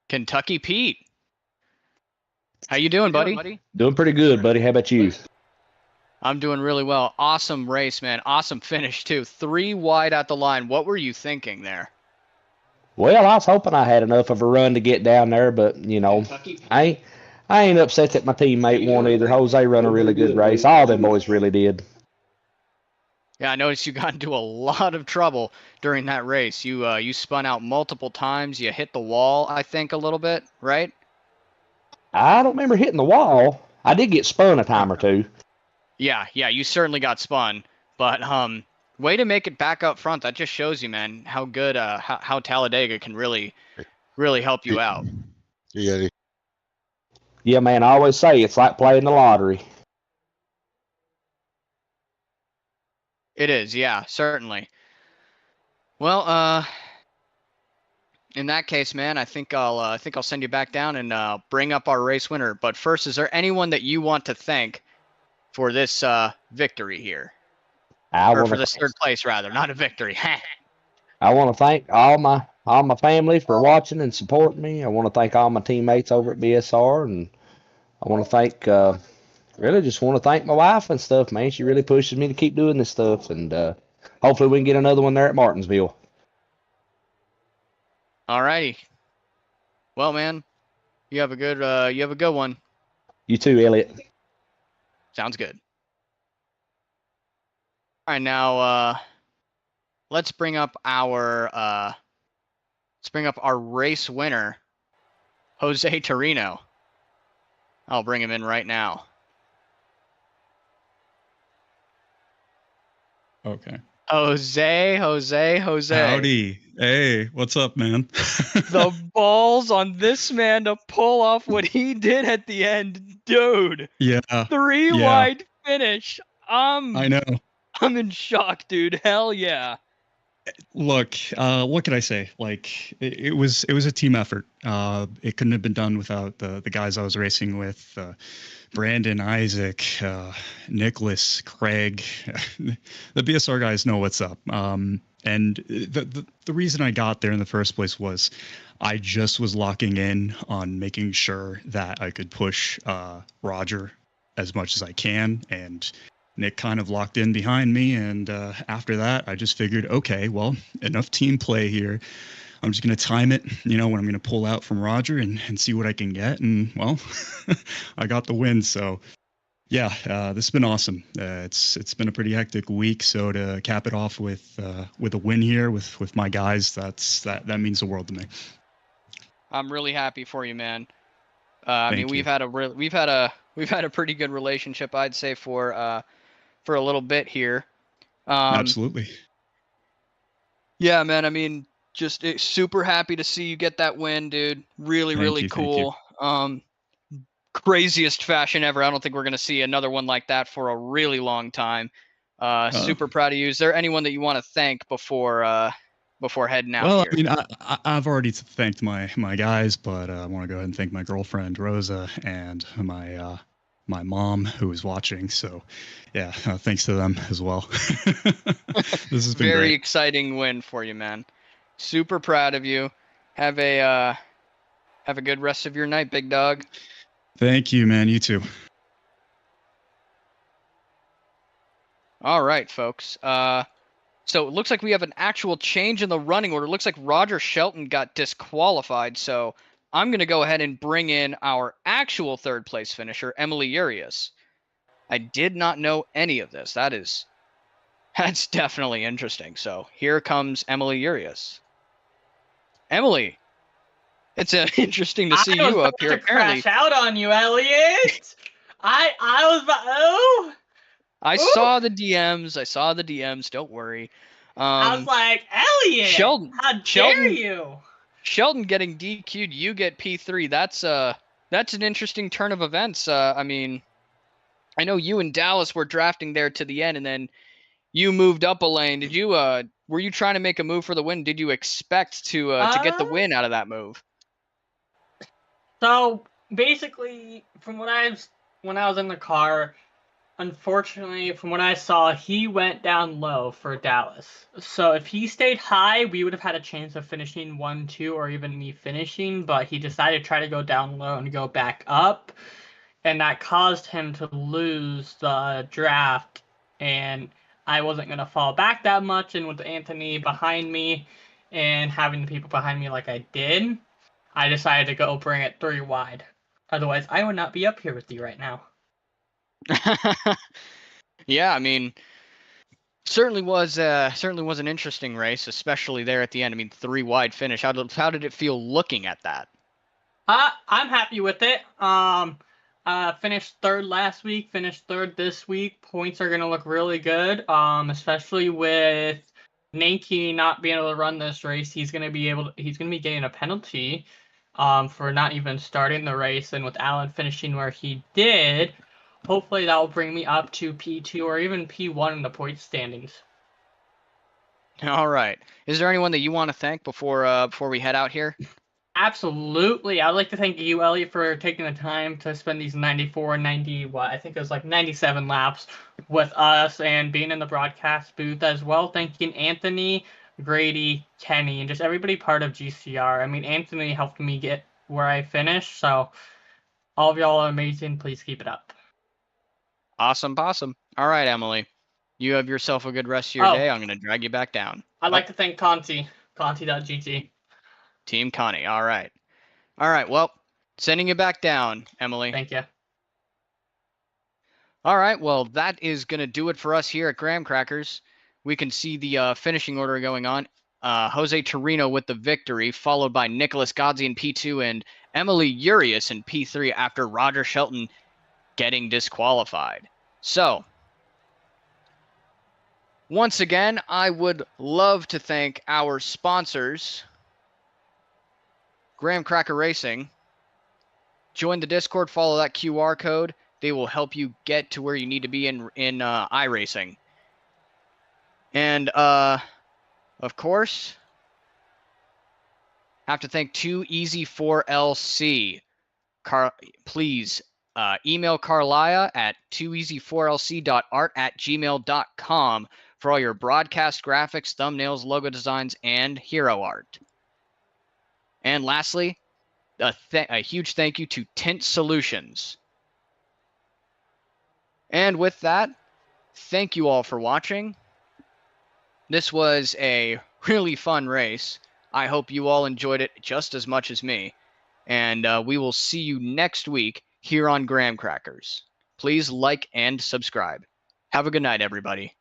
Kentucky Pete. How you doing, buddy? Doing pretty good, buddy. How about you? I'm doing really well. Awesome race, man. Awesome finish, too. 3 wide at the line. What were you thinking there? Well, I was hoping I had enough of a run to get down there, but, I ain't upset that my teammate won either. Jose run a really good race. All them boys really did. Yeah, I noticed you got into a lot of trouble during that race. You spun out multiple times. You hit the wall, I think, a little bit, right? I don't remember hitting the wall. I did get spun a time or two. Yeah, you certainly got spun. But way to make it back up front. That just shows you, man, how good how Talladega can really help you out. Yeah. Yeah, man, I always say it's like playing the lottery. It is, yeah, certainly. Well, in that case, man, I think I'll send you back down and bring up our race winner. But first, is there anyone that you want to thank for this victory here? Or for this 3rd place, rather, not a victory. I want to thank all my family for watching and supporting me. I want to thank all my teammates over at BSR, and I want to thank really just want to thank my wife and stuff, man. She really pushes me to keep doing this stuff, and hopefully we can get another one there at Martinsville. All righty. Well, man, you have a good one. You too, Elliot. Sounds good. All right, now let's bring up our race winner, Jose Torino. I'll bring him in right now. Okay. Jose. Howdy. Hey, what's up, man? The balls on this man to pull off what he did at the end, dude. Yeah. 3 wide finish. I know. I'm in shock, dude. Hell yeah. Look, what can I say? Like, it was a team effort. It couldn't have been done without the guys I was racing with. Brandon, Isaac, Nicholas, Craig. The BSR guys know what's up. And the reason I got there in the first place was I just was locking in on making sure that I could push Roger as much as I can, and Nick kind of locked in behind me. And after that, I just figured, okay, well, enough team play here. I'm just going to time it, when I'm going to pull out from Roger and see what I can get. And, well, I got the win. So, yeah, this has been awesome. It's been a pretty hectic week. So to cap it off with a win here with my guys, that means the world to me. I'm really happy for you, man. I mean, we've had a pretty good relationship, I'd say, for a little bit here. Absolutely. Yeah, man. I mean, just super happy to see you get that win, dude. Really cool. Craziest fashion ever. I don't think we're gonna see another one like that for a really long time. Super proud of you. Is there anyone that you want to thank before heading out? Well, here? I mean, I've already thanked my guys, but I want to go ahead and thank my girlfriend Rosa and my mom who is watching. So, yeah, thanks to them as well. This has been very great. exciting win for you, man. Super proud of you. Have a good rest of your night, big dog. Thank you, man. You too. All right, folks. So it looks like we have an actual change in the running order. It looks like Roger Shelton got disqualified. So I'm going to go ahead and bring in our actual 3rd place finisher, Emily Urias. I did not know any of this. That's definitely interesting. So here comes EmilyUrias. Emily, it's interesting to see you up here. I was about to crash out on you, Elliot. I saw the DMs. Don't worry. I was like, Elliot, Sheldon, how dare you? Sheldon getting DQ'd, you get P3. That's an interesting turn of events. I mean, I know you and Dallas were drafting there to the end, and then you moved up a lane. Did you were you trying to make a move for the win? Did you expect to get the win out of that move? So basically, from when I was in the car, unfortunately, from what I saw, he went down low for Dallas. So if he stayed high, we would have had a chance of finishing 1-2 or even me finishing, but he decided to try to go down low and go back up, and that caused him to lose the draft, and I wasn't going to fall back that much, and with Anthony behind me and having the people behind me like I did, I decided to go bring it 3 wide. Otherwise, I would not be up here with you right now. Yeah, I mean, certainly was an interesting race, especially there at the end. I mean, 3 wide finish. How did it feel looking at that? I'm happy with it. Finished 3rd last week, finished 3rd this week. Points are gonna look really good. Especially with Nanki not being able to run this race, he's gonna be getting a penalty, for not even starting the race, and with Alan finishing where he did, hopefully that will bring me up to P2 or even P1 in the point standings. All right. Is there anyone that you want to thank before we head out here? Absolutely. I'd like to thank you, Elliot, for taking the time to spend these 94, 90, I think it was like 97 laps with us and being in the broadcast booth as well. Thanking Anthony, Grady, Kenny, and just everybody part of GCR. I mean, Anthony helped me get where I finished, so all of y'all are amazing. Please keep it up. Awesome. All right, Emily. You have yourself a good rest of your day. I'm going to drag you back down. I'd like to thank Conti, Conti.GG. Team Connie. All right. Well, sending you back down, Emily. Thank you. All right. Well, that is going to do it for us here at Graham Crackers. We can see the finishing order going on. Jose Torino with the victory, followed by Nicholas Godzi in P2 and Emily Urias in P3 after Roger Shelton getting disqualified. So, once again, I would love to thank our sponsors, Graham Cracker Racing. Join the Discord, follow that QR code. They will help you get to where you need to be in iRacing. And, of course, have to thank 2Easy4LC. Please email Carlia at 2easy4lc.art@gmail.com for all your broadcast graphics, thumbnails, logo designs, and hero art. And lastly, a huge thank you to Tint Solutions. And with that, thank you all for watching. This was a really fun race. I hope you all enjoyed it just as much as me. And we will see you next week here on Graham Crackers. Please like and subscribe. Have a good night, everybody.